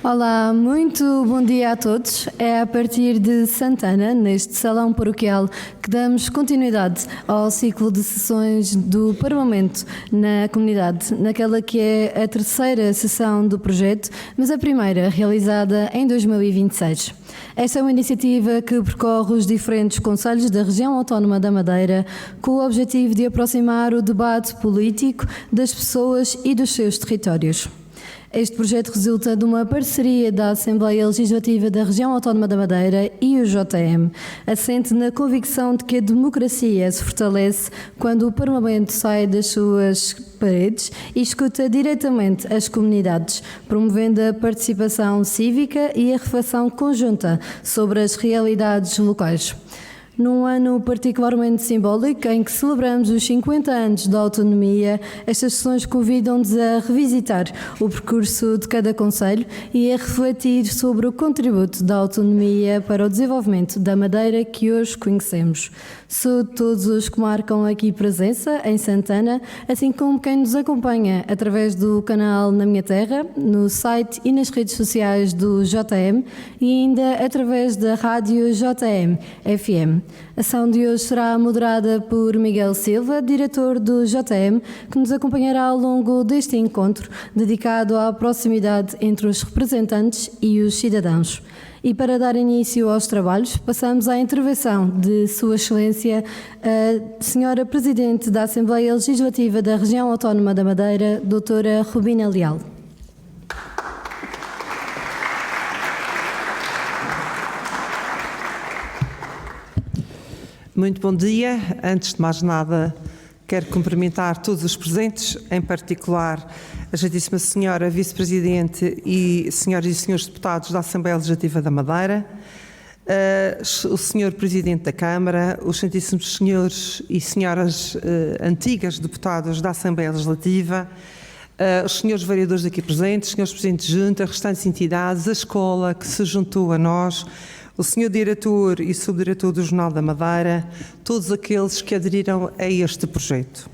Olá, muito bom dia a todos. É a partir de Santana, neste salão paroquial, que damos continuidade ao ciclo de sessões do Parlamento na comunidade, naquela que é a terceira sessão do projeto, mas a primeira realizada em 2026. Esta é uma iniciativa que percorre os diferentes concelhos da região autónoma da Madeira com o objetivo de aproximar o debate político das pessoas e dos seus territórios. Este projeto resulta de uma parceria da Assembleia Legislativa da Região Autónoma da Madeira e o JM, assente na convicção de que a democracia se fortalece quando o Parlamento sai das suas paredes e escuta diretamente as comunidades, promovendo a participação cívica e a reflexão conjunta sobre as realidades locais. Num ano particularmente simbólico, em que celebramos os 50 anos da autonomia, estas sessões convidam-nos a revisitar o percurso de cada concelho e a refletir sobre o contributo da autonomia para o desenvolvimento da Madeira que hoje conhecemos. Saúdo todos os que marcam aqui presença em Santana, assim como quem nos acompanha através do canal Na Minha Terra, no site e nas redes sociais do JM e ainda através da rádio JM FM. A ação de hoje será moderada por Miguel Silva, diretor do JM, que nos acompanhará ao longo deste encontro dedicado à proximidade entre os representantes e os cidadãos. E para dar início aos trabalhos, passamos à intervenção de Sua Excelência, a Senhora Presidente da Assembleia Legislativa da Região Autónoma da Madeira, Doutora Rubina Leal. Muito bom dia. Antes de mais nada, quero cumprimentar todos os presentes, em particular a Excelentíssima Senhora Vice-Presidente e Senhoras e Senhores Deputados da Assembleia Legislativa da Madeira, o Senhor Presidente da Câmara, os Excelentíssimos Senhores e Senhoras antigas deputados da Assembleia Legislativa, os senhores vereadores aqui presentes, os senhores Presidentes de Junta, restantes entidades, a escola que se juntou a nós, o Sr. Diretor e Subdiretor do Jornal da Madeira, todos aqueles que aderiram a este projeto.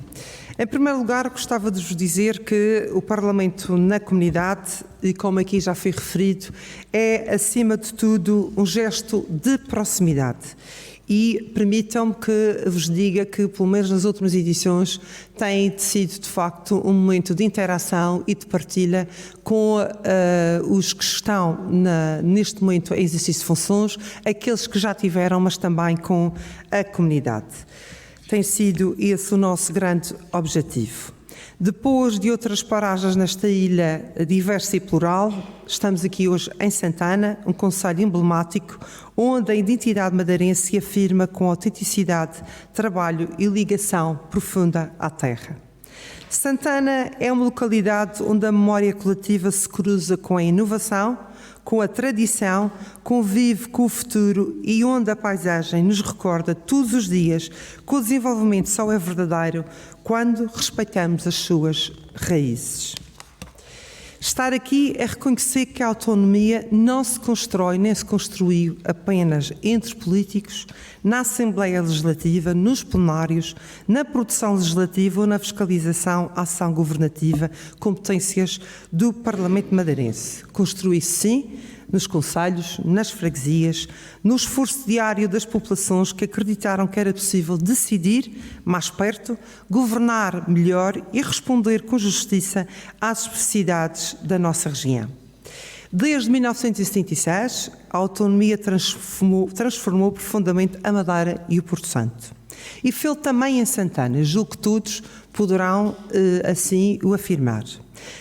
Em primeiro lugar, gostava de vos dizer que o Parlamento na comunidade, e como aqui já foi referido, é, acima de tudo, um gesto de proximidade. E permitam-me que vos diga que, pelo menos nas últimas edições, tem sido, de facto, um momento de interação e de partilha com os que estão, neste momento, em exercício de funções, aqueles que já tiveram, mas também com a comunidade. Tem sido esse o nosso grande objetivo. Depois de outras paragens nesta ilha diversa e plural, estamos aqui hoje em Santana, um concelho emblemático, onde a identidade madeirense se afirma com autenticidade, trabalho e ligação profunda à terra. Santana é uma localidade onde a memória coletiva se cruza com a inovação, com a tradição, convive com o futuro e onde a paisagem nos recorda todos os dias que o desenvolvimento só é verdadeiro quando respeitamos as suas raízes. Estar aqui é reconhecer que a autonomia não se constrói nem se construiu apenas entre políticos, na Assembleia Legislativa, nos plenários, na produção legislativa ou na fiscalização à ação governativa, competências do Parlamento madeirense. Construi-se, sim, nos concelhos, nas freguesias, no esforço diário das populações que acreditaram que era possível decidir mais perto, governar melhor e responder com justiça às especificidades da nossa região. Desde 1976, a autonomia transformou profundamente a Madeira e o Porto Santo. E fez também em Santana, julgo que todos poderão assim o afirmar.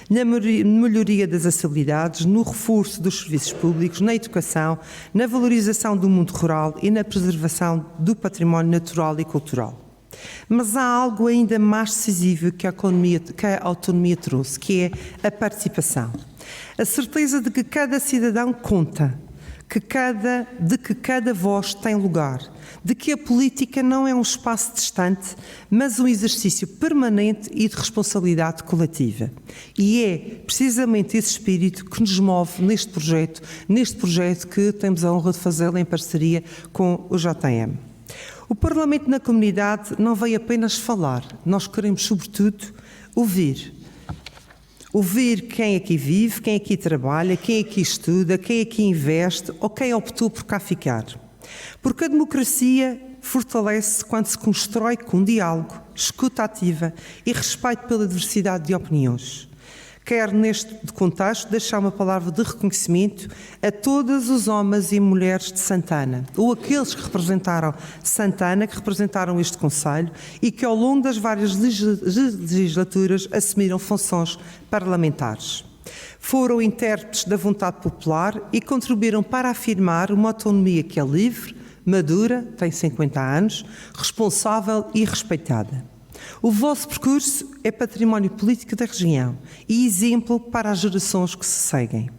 Na melhoria das acessibilidades, no reforço dos serviços públicos, na educação, na valorização do mundo rural e na preservação do património natural e cultural. Mas há algo ainda mais decisivo que a autonomia trouxe, que é a participação. A certeza de que cada cidadão conta, de que cada voz tem lugar, de que a política não é um espaço distante, mas um exercício permanente e de responsabilidade coletiva. E é precisamente esse espírito que nos move neste projeto que temos a honra de fazê-lo em parceria com o JM. O Parlamento na comunidade não veio apenas falar, nós queremos, sobretudo, ouvir. Ouvir quem aqui vive, quem aqui trabalha, quem aqui estuda, quem aqui investe ou quem optou por cá ficar. Porque a democracia fortalece quando se constrói com diálogo, escuta ativa e respeito pela diversidade de opiniões. Quero, neste contexto, deixar uma palavra de reconhecimento a todos os homens e mulheres de Santana, ou aqueles que representaram Santana, que representaram este Conselho e que ao longo das várias legislaturas assumiram funções parlamentares. Foram intérpretes da vontade popular e contribuíram para afirmar uma autonomia que é livre, madura, tem 50 anos, responsável e respeitada. O vosso percurso é património político da região e exemplo para as gerações que se seguem.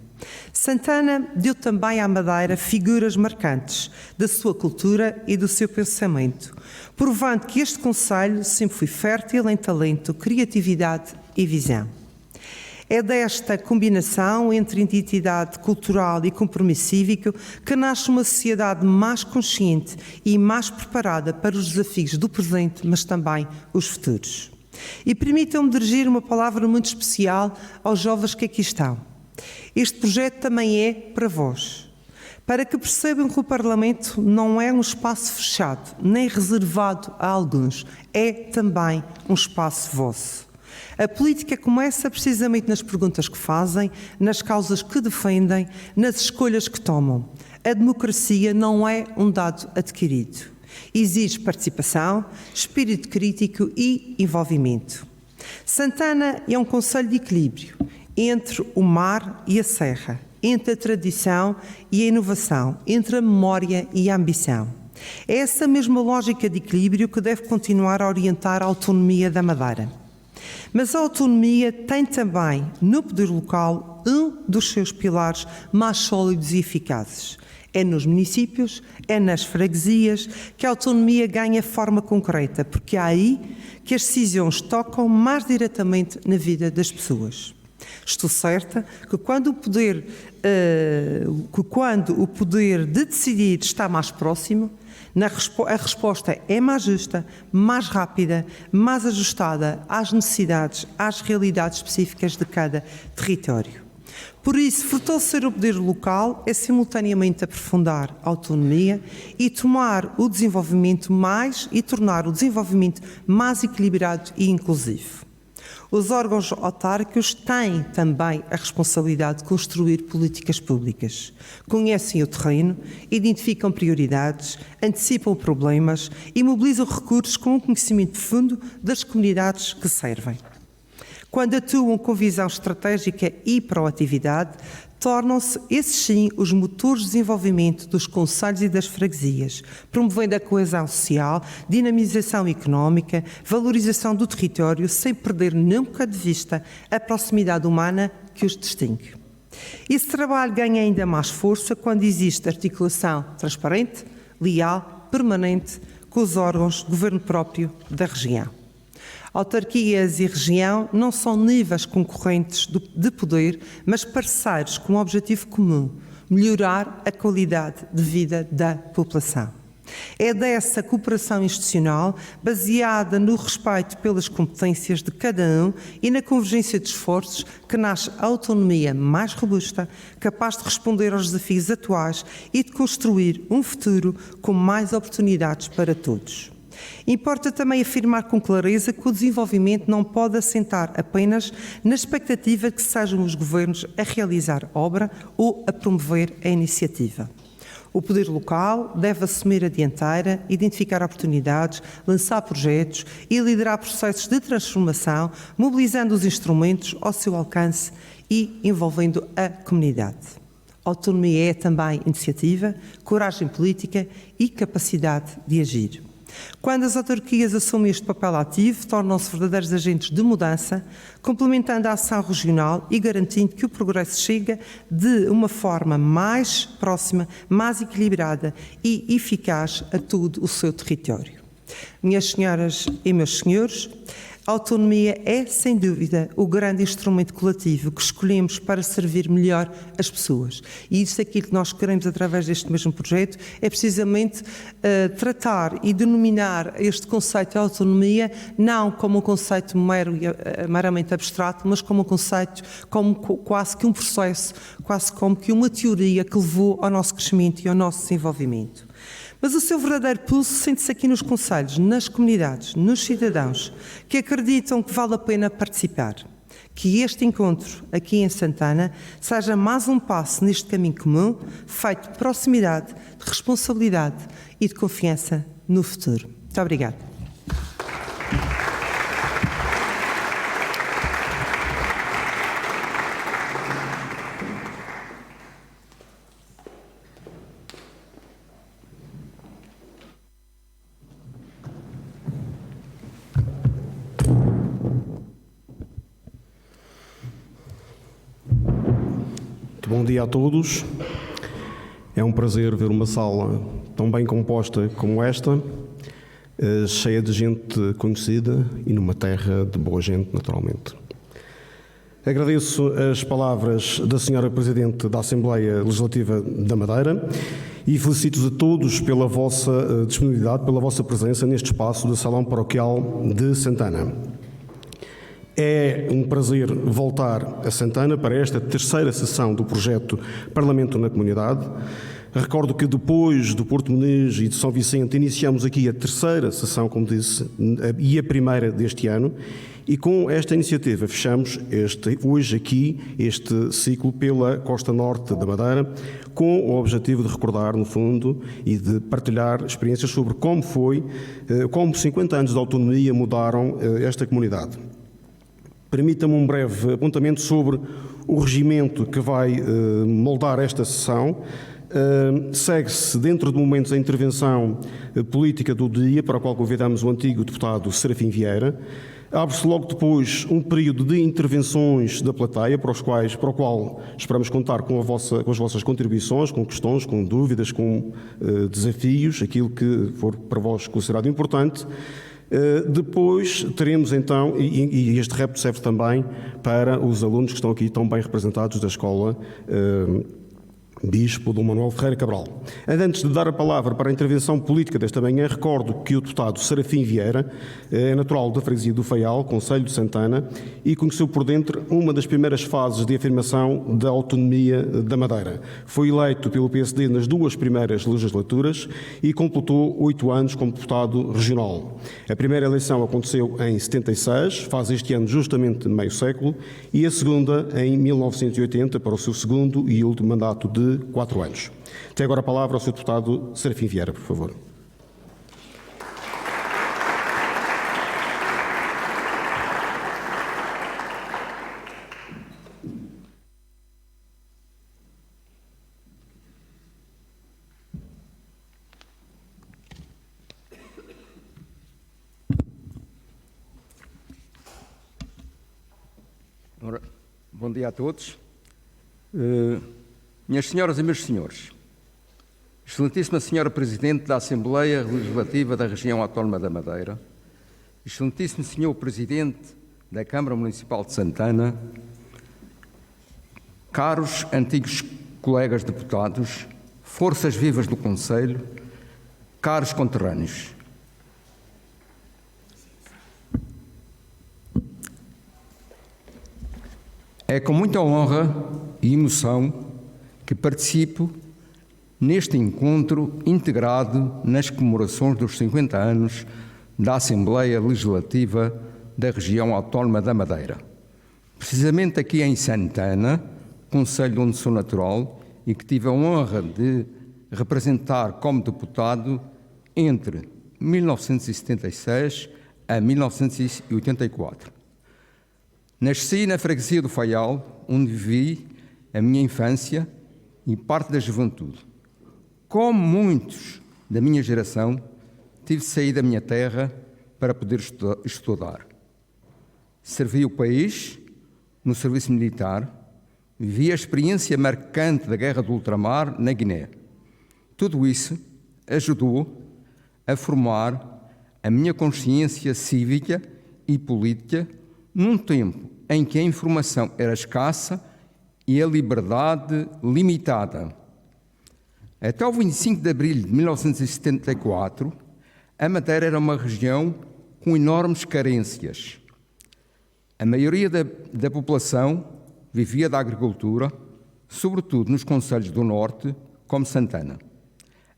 Santana deu também à Madeira figuras marcantes da sua cultura e do seu pensamento, provando que este concelho sempre foi fértil em talento, criatividade e visão. É desta combinação entre identidade cultural e compromisso cívico que nasce uma sociedade mais consciente e mais preparada para os desafios do presente, mas também os futuros. E permitam-me dirigir uma palavra muito especial aos jovens que aqui estão. Este projeto também é para vós, para que percebam que o Parlamento não é um espaço fechado, nem reservado a alguns, é também um espaço vosso. A política começa precisamente nas perguntas que fazem, nas causas que defendem, nas escolhas que tomam. A democracia não é um dado adquirido. Exige participação, espírito crítico e envolvimento. Santana é um concelho de equilíbrio entre o mar e a serra, entre a tradição e a inovação, entre a memória e a ambição. É essa mesma lógica de equilíbrio que deve continuar a orientar a autonomia da Madeira. Mas a autonomia tem também, no poder local, um dos seus pilares mais sólidos e eficazes. É nos municípios, é nas freguesias que a autonomia ganha forma concreta, porque é aí que as decisões tocam mais diretamente na vida das pessoas. Estou certa que quando o poder de decidir está mais próximo, a resposta é mais justa, mais rápida, mais ajustada às necessidades, às realidades específicas de cada território. Por isso, fortalecer o poder local é simultaneamente aprofundar a autonomia e tornar o desenvolvimento mais equilibrado e inclusivo. Os órgãos autárquicos têm também a responsabilidade de construir políticas públicas. Conhecem o terreno, identificam prioridades, antecipam problemas e mobilizam recursos com um conhecimento profundo das comunidades que servem. Quando atuam com visão estratégica e proatividade, tornam-se, esses sim, os motores de desenvolvimento dos concelhos e das freguesias, promovendo a coesão social, dinamização económica, valorização do território, sem perder nunca de vista a proximidade humana que os distingue. Esse trabalho ganha ainda mais força quando existe articulação transparente, leal, permanente com os órgãos de governo próprio da região. Autarquias e região não são níveis concorrentes de poder, mas parceiros com um objetivo comum: melhorar a qualidade de vida da população. É dessa cooperação institucional, baseada no respeito pelas competências de cada um e na convergência de esforços, que nasce a autonomia mais robusta, capaz de responder aos desafios atuais e de construir um futuro com mais oportunidades para todos. Importa também afirmar com clareza que o desenvolvimento não pode assentar apenas na expectativa de que sejam os governos a realizar obra ou a promover a iniciativa. O poder local deve assumir a dianteira, identificar oportunidades, lançar projetos e liderar processos de transformação, mobilizando os instrumentos ao seu alcance e envolvendo a comunidade. Autonomia é também iniciativa, coragem política e capacidade de agir. Quando as autarquias assumem este papel ativo, tornam-se verdadeiros agentes de mudança, complementando a ação regional e garantindo que o progresso chega de uma forma mais próxima, mais equilibrada e eficaz a todo o seu território. Minhas senhoras e meus senhores, A autonomia é, sem dúvida, o grande instrumento coletivo que escolhemos para servir melhor as pessoas. E isso é aquilo que nós queremos, através deste mesmo projeto, é precisamente tratar e denominar este conceito de autonomia não como um conceito meramente abstrato, mas como um conceito, como quase que um processo, quase como que uma teoria que levou ao nosso crescimento e ao nosso desenvolvimento. Mas o seu verdadeiro pulso sente-se aqui nos concelhos, nas comunidades, nos cidadãos, que acreditam que vale a pena participar. Que este encontro, aqui em Santana, seja mais um passo neste caminho comum, feito de proximidade, de responsabilidade e de confiança no futuro. Muito obrigada. Bom dia a todos. É um prazer ver uma sala tão bem composta como esta, cheia de gente conhecida e numa terra de boa gente, naturalmente. Agradeço as palavras da Senhora Presidente da Assembleia Legislativa da Madeira e felicito-vos a todos pela vossa disponibilidade, pela vossa presença neste espaço do Salão Paroquial de Santana. É um prazer voltar a Santana para esta terceira sessão do projeto Parlamento na Comunidade. Recordo que depois do Porto Menezes e de São Vicente iniciamos aqui a terceira sessão, como disse, e a primeira deste ano, e com esta iniciativa fechamos hoje aqui este ciclo pela Costa Norte da Madeira, com o objetivo de recordar, no fundo, e de partilhar experiências sobre como 50 anos de autonomia mudaram esta comunidade. Permita-me um breve apontamento sobre o regimento que vai moldar esta sessão. Segue-se, dentro de momentos, a intervenção política do dia, para a qual convidamos o antigo deputado Serafim Vieira. Abre-se logo depois um período de intervenções da plateia, para o qual esperamos contar com as vossas contribuições, com questões, com dúvidas, com desafios, aquilo que for para vós considerado importante. Depois teremos então, e este repto serve também para os alunos que estão aqui tão bem representados da Escola Bispo Dom Manuel Ferreira Cabral. Antes de dar a palavra para a intervenção política desta manhã, recordo que o deputado Serafim Vieira é natural da freguesia do Faial, concelho de Santana, e conheceu por dentro uma das primeiras fases de afirmação da autonomia da Madeira. Foi eleito pelo PSD nas duas primeiras legislaturas e completou 8 anos como deputado regional. A primeira eleição aconteceu em 76, faz este ano justamente meio século, e a segunda em 1980 para o seu segundo e último mandato de 4 anos. Tem agora a palavra ao Sr. Deputado Serafim Vieira, por favor. Ora, bom dia a todos. Minhas senhoras e meus senhores, Excelentíssima Senhora Presidente da Assembleia Legislativa da Região Autónoma da Madeira, Excelentíssimo Senhor Presidente da Câmara Municipal de Santana, caros antigos colegas deputados, forças vivas do Conselho, caros conterrâneos. É com muita honra e emoção que participo neste encontro integrado nas comemorações dos 50 anos da Assembleia Legislativa da Região Autónoma da Madeira. Precisamente aqui em Santana, concelho onde sou natural e que tive a honra de representar como deputado entre 1976 a 1984. Nasci na freguesia do Faial, onde vivi a minha infância e parte da juventude. Como muitos da minha geração, tive de sair da minha terra para poder estudar. Servi o país no serviço militar, vivi a experiência marcante da Guerra do Ultramar na Guiné. Tudo isso ajudou a formar a minha consciência cívica e política, num tempo em que a informação era escassa e a liberdade limitada. Até o 25 de abril de 1974, a Madeira era uma região com enormes carências. A maioria da população vivia da agricultura, sobretudo nos concelhos do norte, como Santana.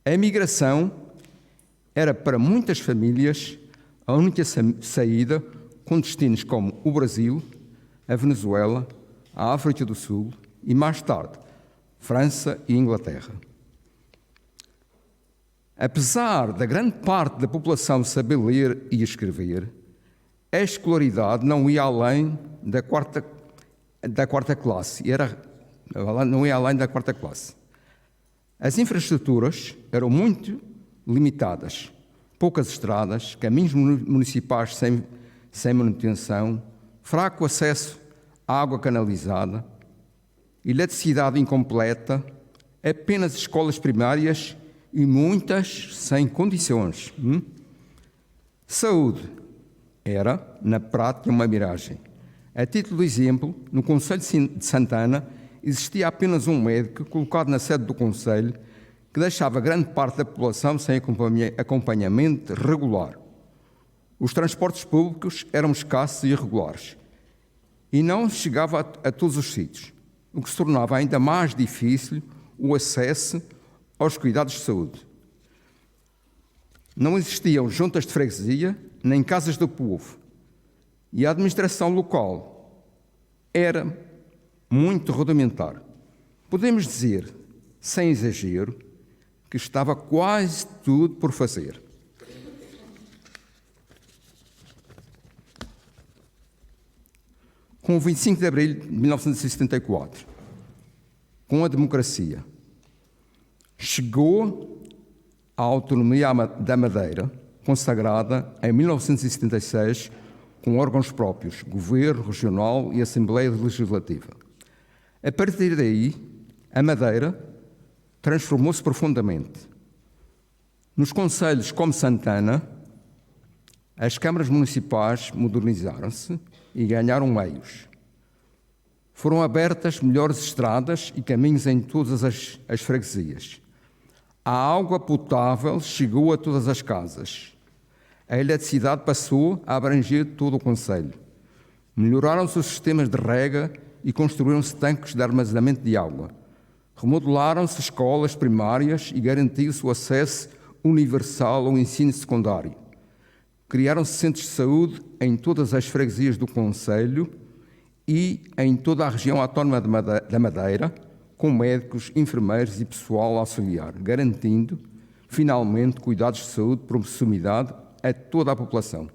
A imigração era para muitas famílias a única saída, com destinos como o Brasil, a Venezuela, a África do Sul e, mais tarde, França e Inglaterra. Apesar da grande parte da população saber ler e escrever, a escolaridade não ia além da quarta classe. Não ia além da quarta classe. As infraestruturas eram muito limitadas. Poucas estradas, caminhos municipais sem manutenção, fraco acesso à água canalizada, eletricidade incompleta, apenas escolas primárias e muitas sem condições. Saúde era, na prática, uma miragem. A título de exemplo, no Concelho de Santana existia apenas um médico colocado na sede do Concelho que deixava grande parte da população sem acompanhamento regular. Os transportes públicos eram escassos e irregulares e não chegava a todos os sítios, o que se tornava ainda mais difícil o acesso aos cuidados de saúde. Não existiam juntas de freguesia nem casas do povo e a administração local era muito rudimentar. Podemos dizer, sem exagero, que estava quase tudo por fazer. Com o 25 de abril de 1974, com a democracia, chegou a autonomia da Madeira, consagrada em 1976, com órgãos próprios, Governo Regional e Assembleia Legislativa. A partir daí, a Madeira transformou-se profundamente. Nos concelhos como Santana, as câmaras municipais modernizaram-se e ganharam meios. Foram abertas melhores estradas e caminhos em todas as freguesias. A água potável chegou a todas as casas. A eletricidade passou a abranger todo o concelho. Melhoraram-se os sistemas de rega e construíram-se tanques de armazenamento de água. Remodelaram-se escolas primárias e garantiu-se o acesso universal ao ensino secundário. Criaram-se centros de saúde em todas as freguesias do concelho e em toda a região autónoma da Madeira, com médicos, enfermeiros e pessoal auxiliar, garantindo, finalmente, cuidados de saúde de proximidade a toda a população.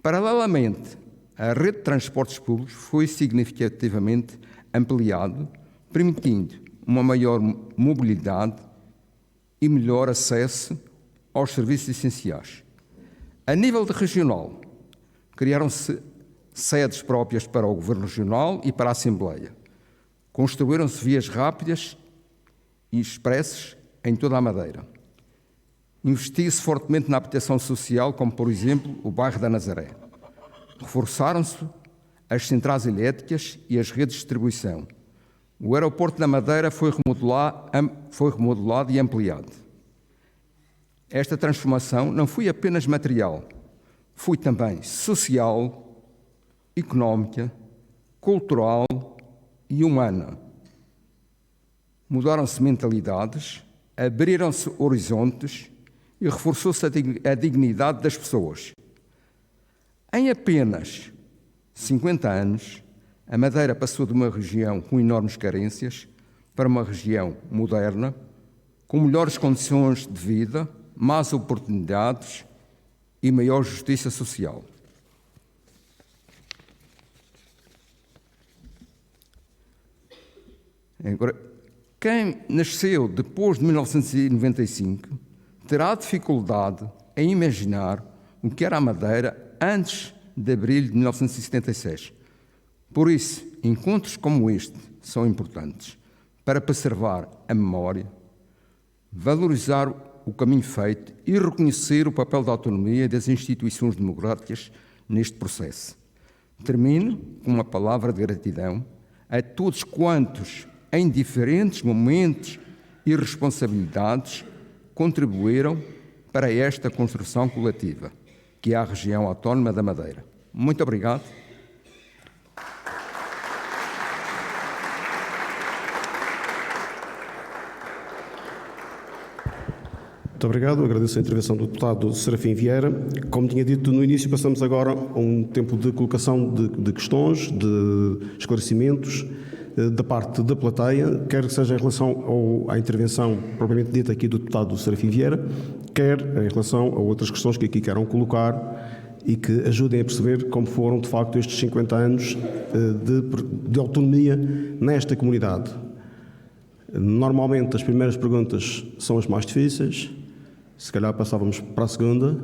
Paralelamente, a rede de transportes públicos foi significativamente ampliada, permitindo uma maior mobilidade e melhor acesso aos serviços essenciais. A nível regional, criaram-se sedes próprias para o Governo Regional e para a Assembleia. Construíram-se vias rápidas e expressas em toda a Madeira. Investiu-se fortemente na habitação social, como, por exemplo, o bairro da Nazaré. Reforçaram-se as centrais elétricas e as redes de distribuição. O aeroporto da Madeira foi remodelado e ampliado. Esta transformação não foi apenas material, foi também social, económica, cultural e humana. Mudaram-se mentalidades, abriram-se horizontes e reforçou-se a dignidade das pessoas. Em apenas 50 anos, a Madeira passou de uma região com enormes carências para uma região moderna, com melhores condições de vida, mais oportunidades e maior justiça social. Agora, quem nasceu depois de 1995 terá dificuldade em imaginar o que era a Madeira antes de abril de 1976. Por isso, encontros como este são importantes para preservar a memória, valorizar o caminho feito e reconhecer o papel da autonomia das instituições democráticas neste processo. Termino com uma palavra de gratidão a todos quantos, em diferentes momentos e responsabilidades, contribuíram para esta construção coletiva, que é a região autónoma da Madeira. Muito obrigado. Muito obrigado. Agradeço a intervenção do deputado Serafim Vieira. Como tinha dito no início, passamos agora a um tempo de colocação de questões, de esclarecimentos da parte da plateia, quer que seja em relação à intervenção propriamente dita aqui do deputado Serafim Vieira, quer em relação a outras questões que aqui queiram colocar e que ajudem a perceber como foram, de facto, estes 50 anos de autonomia nesta comunidade. Normalmente, as primeiras perguntas são as mais difíceis. Se calhar passávamos para a segunda,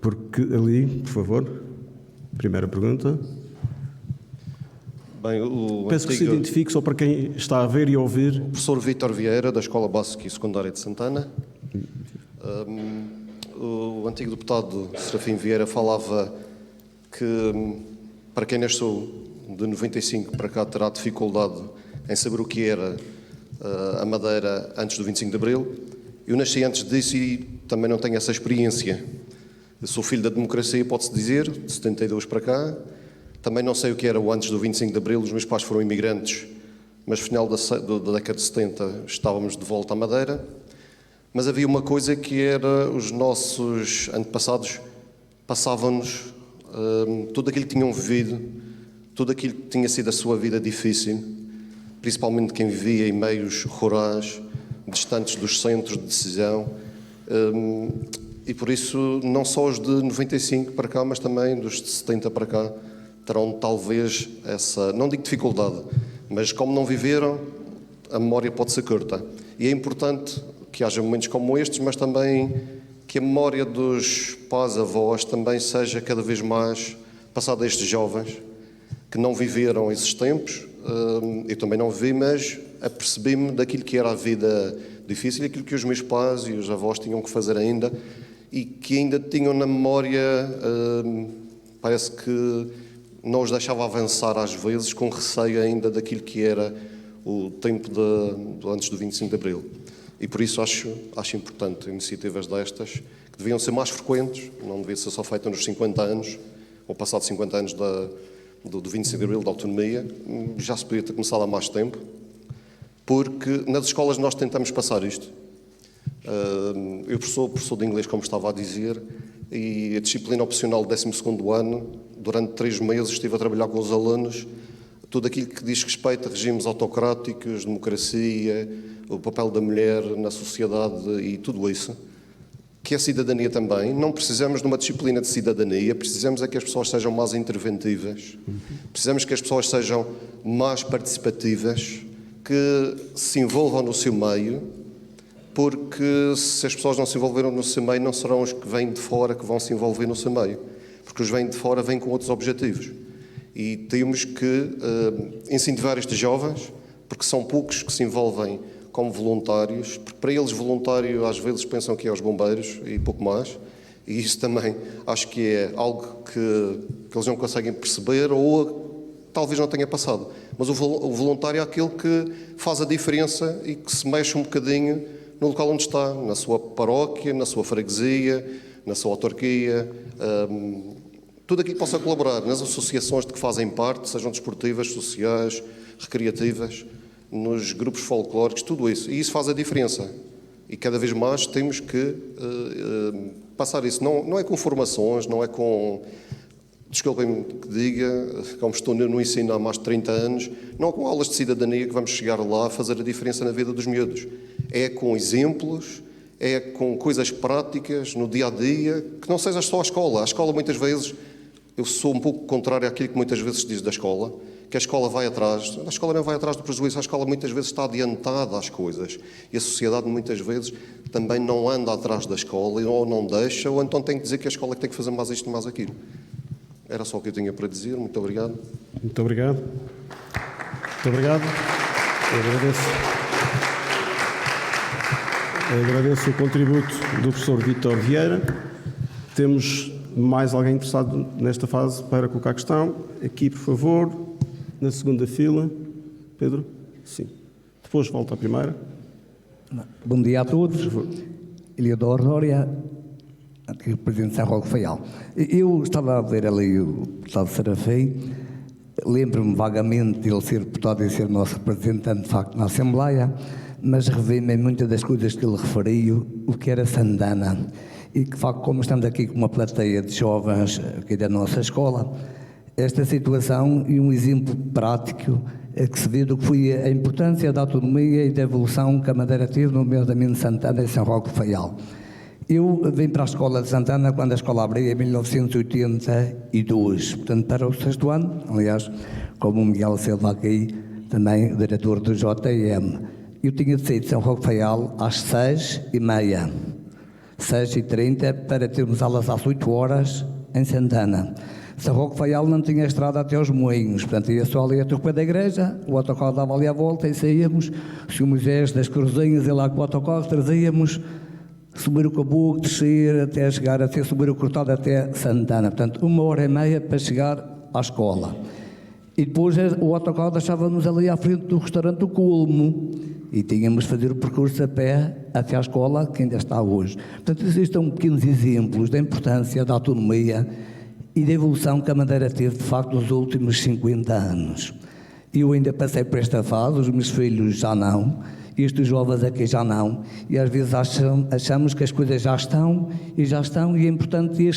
porque ali, por favor, primeira pergunta. Bem, Peço que se identifique só para quem está a ver e a ouvir. O professor Vítor Vieira, da Escola Básica e Secundária de Santana. O antigo deputado Serafim Vieira falava que, para quem nasceu de 95 para cá, terá dificuldade em saber o que era a Madeira antes do 25 de Abril. Eu nasci antes disso e também não tenho essa experiência. Eu sou filho da democracia, pode-se dizer, de 72 para cá. Também não sei o que era o antes do 25 de Abril. Os meus pais foram imigrantes, mas no final da década de 70 estávamos de volta à Madeira. Mas havia uma coisa que era os nossos antepassados passavam-nos tudo aquilo que tinham vivido, tudo aquilo que tinha sido a sua vida difícil, principalmente quem vivia em meios rurais, distantes dos centros de decisão, e por isso não só os de 95 para cá, mas também dos de 70 para cá, terão talvez essa, não digo dificuldade, mas como não viveram, a memória pode ser curta. E é importante que haja momentos como estes, mas também que a memória dos pais, avós, também seja cada vez mais passada a estes jovens que não viveram esses tempos. Eu também não vivi, mas apercebi-me daquilo que era a vida difícil, aquilo que os meus pais e os avós tinham que fazer ainda e que ainda tinham na memória, parece que não os deixava avançar às vezes, com receio ainda daquilo que era o tempo antes do 25 de Abril. E por isso acho importante iniciativas destas, que deviam ser mais frequentes, não devia ser só feita nos 50 anos, ou passados 50 anos do 25 de Abril, da autonomia. Já se podia ter começado há mais tempo, porque nas escolas nós tentamos passar isto. Eu sou professor de inglês, como estava a dizer, e a disciplina opcional do 12º ano, durante 3 meses estive a trabalhar com os alunos tudo aquilo que diz respeito a regimes autocráticos, democracia, o papel da mulher na sociedade e tudo isso, que é cidadania também. Não precisamos de uma disciplina de cidadania, precisamos é que as pessoas sejam mais interventivas, precisamos que as pessoas sejam mais participativas, que se envolvam no seu meio, porque se as pessoas não se envolveram no seu meio, não serão os que vêm de fora que vão se envolver no seu meio, porque os que vêm de fora vêm com outros objetivos. E temos que incentivar estes jovens, porque são poucos que se envolvem como voluntários, porque para eles voluntário às vezes pensam que é os bombeiros e pouco mais, e isso também acho que é algo que eles não conseguem perceber ou talvez não tenha passado. Mas o voluntário é aquele que faz a diferença e que se mexe um bocadinho no local onde está, na sua paróquia, na sua freguesia, na sua autarquia, tudo aquilo que possa colaborar nas associações de que fazem parte, sejam desportivas, sociais, recreativas, nos grupos folclóricos, tudo isso. E isso faz a diferença. E cada vez mais temos que passar isso. Não é com formações, não é com... Desculpem-me que diga, como estou no ensino há mais de 30 anos, não é com aulas de cidadania que vamos chegar lá a fazer a diferença na vida dos miúdos. É com exemplos, é com coisas práticas, no dia-a-dia, que não seja só a escola. A escola, muitas vezes, eu sou um pouco contrário àquilo que muitas vezes se diz da escola, que a escola vai atrás. A escola não vai atrás do prejuízo, a escola muitas vezes está adiantada às coisas. E a sociedade, muitas vezes, também não anda atrás da escola, ou não deixa, ou então tem que dizer que a escola tem que fazer mais isto e mais aquilo. Era só o que eu tinha para dizer. Muito obrigado. Muito obrigado. Muito obrigado. Agradeço o contributo do professor Vítor Vieira. Temos mais alguém interessado nesta fase para colocar a questão? Aqui, por favor, na segunda fila. Pedro? Sim. Depois volta à primeira. Bom dia a todos. Eliodoro Dória, antigo presidente de São Roque Faial. Eu estava a ver ali o deputado Serafim, lembro-me vagamente de ele ser deputado e ser nosso representante, de facto, na Assembleia, mas revi-me em muitas das coisas que ele referiu, o que era Santana. E que, de facto, como estamos aqui com uma plateia de jovens aqui da nossa escola, esta situação e um exemplo prático que se vê do que foi a importância da autonomia e da evolução que a Madeira teve, nomeadamente Santana e São Roque Faial. Eu vim para a escola de Santana quando a escola abriu em 1982, portanto para o 6º ano, aliás, como o Miguel Silva aqui, também diretor do JM. Eu tinha de sair de São Roque Faial às 6h30, 6h30, para termos aulas às 8 horas em Santana. São Roque Faial não tinha estrada até aos Moinhos, portanto ia só ali até o pé da igreja, o autocarro dava ali a volta e saíamos. O Sr. Moisés das Cruzinhas ia lá com o autocarro, trazíamos, subir o Caboclo, descer até chegar, até subir o Cortado até Santana. Portanto, 1h30 para chegar à escola. E depois o autocarro deixava-nos ali à frente do restaurante do Colmo e tínhamos de fazer o percurso a pé até à escola, que ainda está hoje. Portanto, existem pequenos exemplos da importância da autonomia e da evolução que a Madeira teve, de facto, nos últimos 50 anos. Eu ainda passei por esta fase, os meus filhos já não, estes jovens aqui já não, e às vezes achamos que as coisas já estão, e é importante e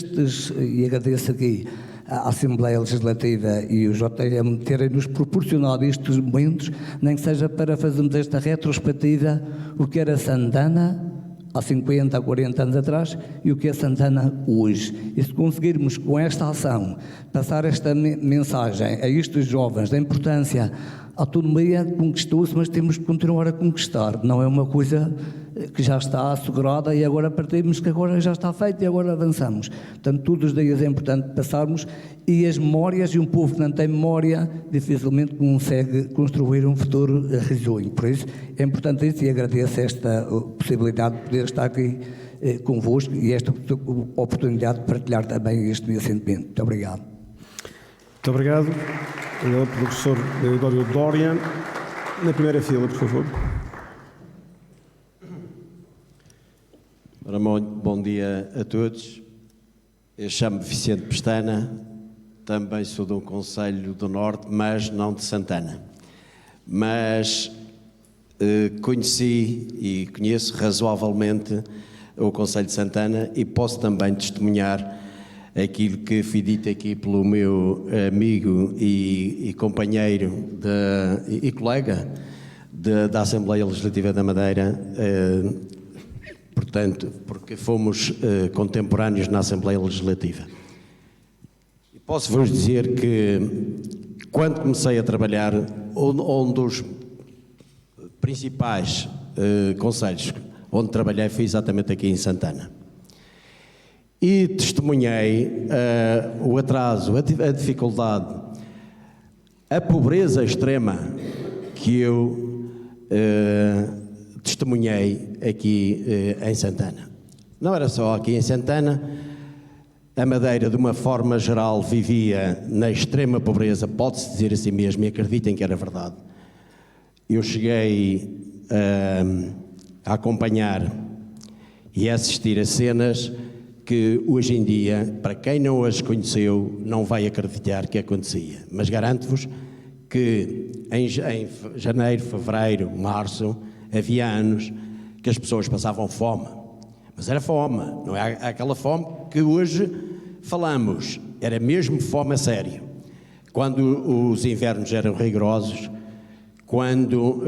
agradeço aqui à Assembleia Legislativa e o JM terem-nos proporcionado estes momentos, nem que seja para fazermos esta retrospectiva, o que era Santana há 50, há 40 anos atrás e o que é Santana hoje. E se conseguirmos com esta ação passar esta mensagem a estes jovens da importância, a autonomia conquistou-se, mas temos que continuar a conquistar. Não é uma coisa que já está assegurada e agora partimos que agora já está feito e agora avançamos. Portanto, todos os dias é importante passarmos e as memórias, e um povo que não tem memória dificilmente consegue construir um futuro risonho. Por isso é importante isso e agradeço esta possibilidade de poder estar aqui convosco e esta oportunidade de partilhar também este meu sentimento. Muito obrigado. Muito obrigado. Obrigado, professor Eliodoro Dória. Na primeira fila, por favor. Ora, bom dia a todos. Eu chamo-me Vicente Pestana, também sou do Conselho do Norte, mas não de Santana. Mas conheci e conheço razoavelmente o Conselho de Santana e posso também testemunhar aquilo que foi dito aqui pelo meu amigo e companheiro e colega da Assembleia Legislativa da Madeira, portanto, porque fomos contemporâneos na Assembleia Legislativa. E posso-vos dizer que, quando comecei a trabalhar, um dos principais conselhos onde trabalhei foi exatamente aqui em Santana. E testemunhei o atraso, a dificuldade, a pobreza extrema que eu testemunhei aqui em Santana. Não era só aqui em Santana, a Madeira, de uma forma geral, vivia na extrema pobreza, pode-se dizer assim mesmo, e acreditem que era verdade. Eu cheguei a acompanhar e a assistir a cenas que hoje em dia, para quem não as conheceu, não vai acreditar que acontecia. Mas garanto-vos que em janeiro, fevereiro, março, havia anos que as pessoas passavam fome. Mas era fome, não é aquela fome que hoje falamos. Era mesmo fome a sério. Quando os invernos eram rigorosos, quando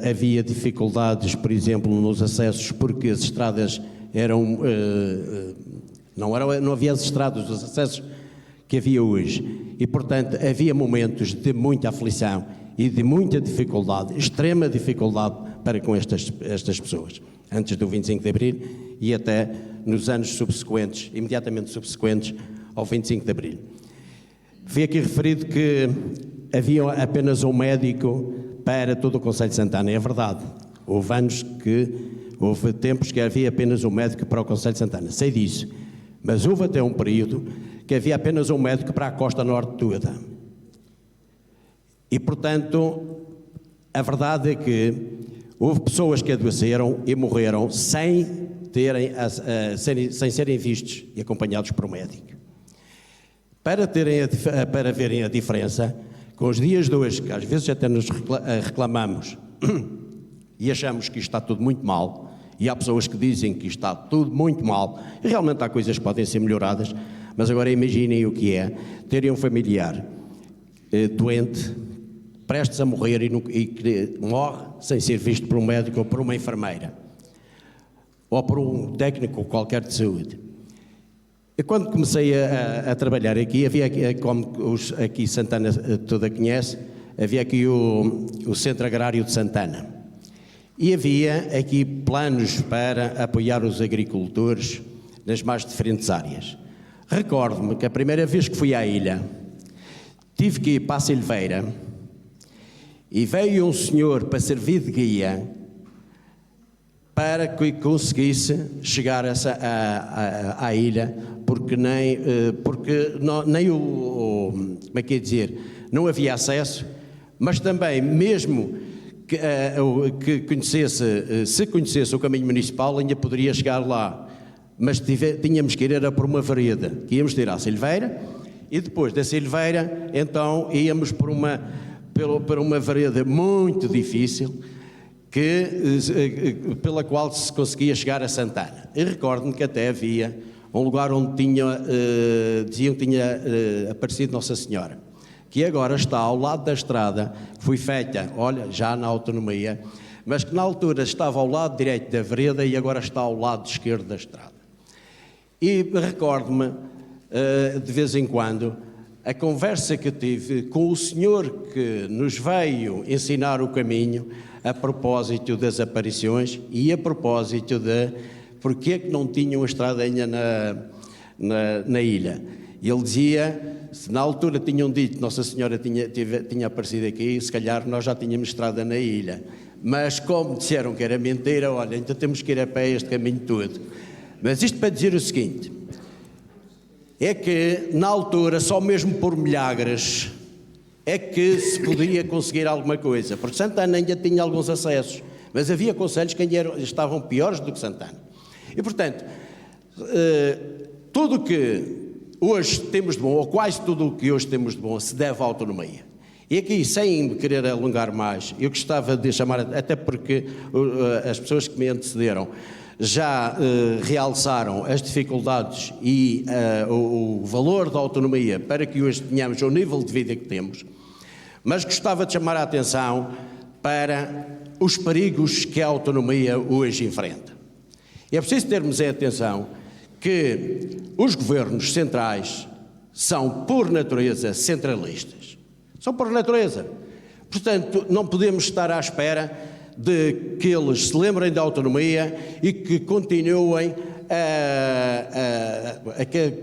havia dificuldades, por exemplo, nos acessos, porque as estradas eram... não havia as estradas, os acessos que havia hoje. E, portanto, havia momentos de muita aflição e de muita dificuldade, extrema dificuldade para com estas pessoas, antes do 25 de Abril e até nos anos subsequentes, imediatamente subsequentes ao 25 de Abril. Foi aqui referido que havia apenas um médico para todo o Conselho de Santana. É verdade. Houve tempos que havia apenas um médico para o Conselho de Santana. Sei disso. Mas houve até um período que havia apenas um médico para a costa norte toda. E, portanto, a verdade é que houve pessoas que adoeceram e morreram sem serem vistos e acompanhados por um médico. Para verem a diferença, com os dias de hoje, que às vezes até nos reclamamos e achamos que isto está tudo muito mal, e há pessoas que dizem que isto está tudo muito mal, e realmente há coisas que podem ser melhoradas, mas agora imaginem o que é terem um familiar doente, prestes a morrer e que morre sem ser visto por um médico ou por uma enfermeira, ou por um técnico qualquer de saúde. E quando comecei a trabalhar aqui, havia como aqui Santana toda conhece, havia aqui o Centro Agrário de Santana. E havia aqui planos para apoiar os agricultores nas mais diferentes áreas. Recordo-me que a primeira vez que fui à ilha, tive que ir para a Silveira e veio um senhor para servir de guia para que conseguisse chegar à ilha, porque nem como é que é dizer, não havia acesso, mas também mesmo que conhecesse, se conhecesse o caminho municipal, ainda poderia chegar lá, mas tínhamos que ir era por uma vereda, que íamos ter à Silveira, e depois da Silveira, então íamos por uma vereda muito difícil, pela qual se conseguia chegar a Santana. E recordo-me que até havia um lugar onde diziam que tinha aparecido Nossa Senhora, que agora está ao lado da estrada, que foi feita, olha, já na autonomia, mas que na altura estava ao lado direito da vereda e agora está ao lado esquerdo da estrada. E recordo-me, de vez em quando, a conversa que tive com o senhor que nos veio ensinar o caminho a propósito das aparições e a propósito de porque é que não tinham a estradinha na ilha. E ele dizia, se na altura tinham dito Nossa Senhora tinha aparecido aqui, se calhar nós já tínhamos estrada na ilha. Mas como disseram que era mentira, olha, então temos que ir a pé este caminho todo. Mas isto para dizer o seguinte, é que na altura, só mesmo por milagres, é que se podia conseguir alguma coisa, porque Santana ainda tinha alguns acessos, mas havia concelhos que ainda estavam piores do que Santana. E, portanto, tudo o que hoje temos de bom, ou quase tudo o que hoje temos de bom, se deve à autonomia. E aqui, sem querer alongar mais, eu gostava de chamar, até porque as pessoas que me antecederam já realçaram as dificuldades e o valor da autonomia para que hoje tenhamos o nível de vida que temos, mas gostava de chamar a atenção para os perigos que a autonomia hoje enfrenta. E é preciso termos em atenção que os governos centrais são, por natureza, centralistas. São por natureza. Portanto, não podemos estar à espera de que eles se lembrem da autonomia e que continuem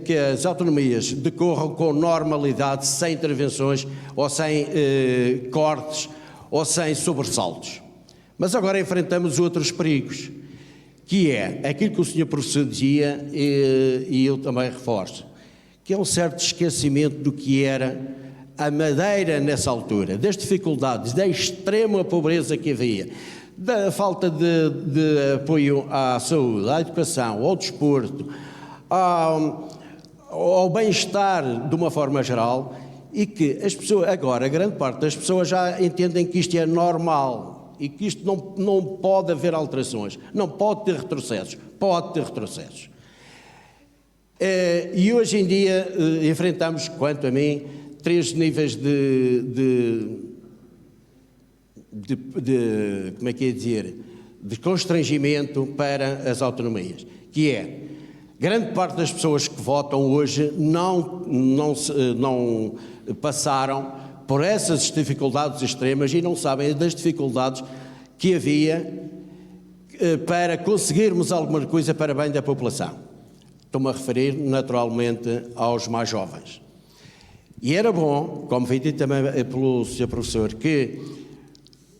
que as autonomias decorram com normalidade, sem intervenções ou sem cortes ou sem sobressaltos. Mas agora enfrentamos outros perigos, que é aquilo que o Sr. Professor dizia e eu também reforço, que é um certo esquecimento do que era a Madeira nessa altura, das dificuldades, da extrema pobreza que havia, da falta de apoio à saúde, à educação, ao desporto, ao bem-estar de uma forma geral, e que as pessoas, agora, grande parte das pessoas já entendem que isto é normal e que isto não pode haver alterações, não pode ter retrocessos, pode ter retrocessos. E hoje em dia enfrentamos, quanto a mim, 3 níveis como é que é dizer, de constrangimento para as autonomias, que é, grande parte das pessoas que votam hoje não passaram por essas dificuldades extremas e não sabem das dificuldades que havia para conseguirmos alguma coisa para bem da população. Estou-me a referir naturalmente aos mais jovens. E era bom, como foi dito também pelo Sr. Professor, que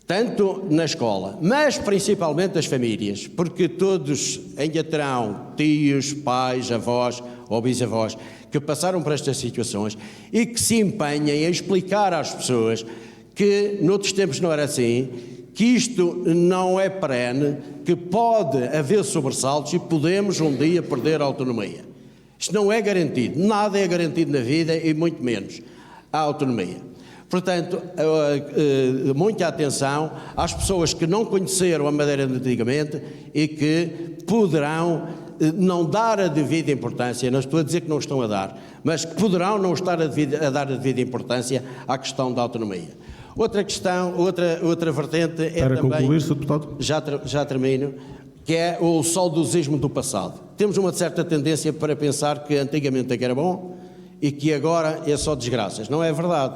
tanto na escola, mas principalmente as famílias, porque todos ainda terão tios, pais, avós ou bisavós que passaram por estas situações e que se empenhem em explicar às pessoas que noutros tempos não era assim, que isto não é perene, que pode haver sobressaltos e podemos um dia perder a autonomia. Isto não é garantido, nada é garantido na vida e muito menos a autonomia. Portanto, muita atenção às pessoas que não conheceram a Madeira antigamente e que poderão não dar a devida importância, não estou a dizer que não estão a dar, mas que poderão não estar a dar a devida importância à questão da autonomia. Outra questão, outra vertente é Para também... concluir, Sr. Deputado. Já termino, que é o saudosismo do passado. Temos uma certa tendência para pensar que antigamente é que era bom e que agora é só desgraças. Não é verdade.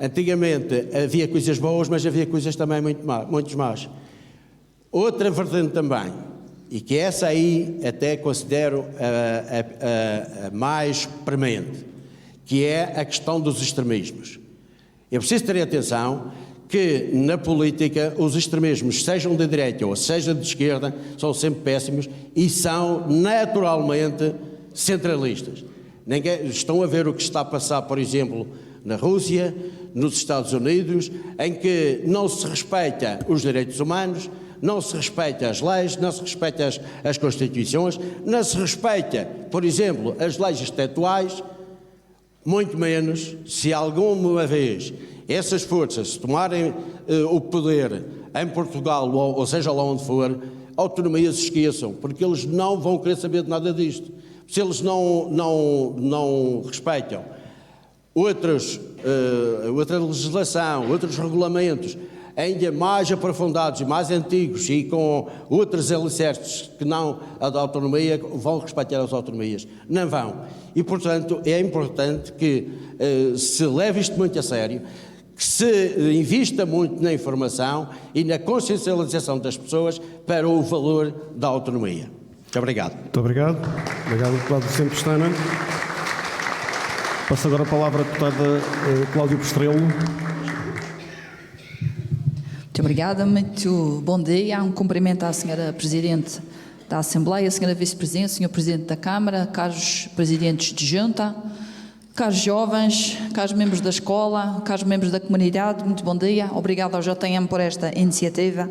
Antigamente havia coisas boas, mas havia coisas também muito más. Outra vertente também, e que essa aí até considero a mais premente, que é a questão dos extremismos. É preciso ter atenção que na política os extremismos, sejam de direita ou seja de esquerda, são sempre péssimos e são naturalmente centralistas. Estão a ver o que está a passar, por exemplo, na Rússia, nos Estados Unidos, em que não se respeita os direitos humanos, não se respeita as leis, não se respeita as constituições, não se respeita, por exemplo, as leis estaduais, muito menos se alguma vez essas forças tomarem o poder em Portugal, ou seja lá onde for, autonomia se esqueçam, porque eles não vão querer saber de nada disto. Se eles não respeitam outra legislação, outros regulamentos, ainda mais aprofundados e mais antigos e com outros alicerces que não a da autonomia, vão respeitar as autonomias. Não vão. E, portanto, é importante que se leve isto muito a sério, que se invista muito na informação e na consciencialização das pessoas para o valor da autonomia. Muito obrigado. Muito obrigado. Obrigado, deputado Vicente Pestana. Passo agora a palavra à deputada Cláudia Postrelo. Muito obrigada, muito bom dia. Um cumprimento à senhora Presidente da Assembleia, senhora Vice-Presidente, senhor Presidente da Câmara, caros Presidentes de Junta, caros jovens, caros membros da escola, caros membros da comunidade, muito bom dia. Obrigado ao JTM por esta iniciativa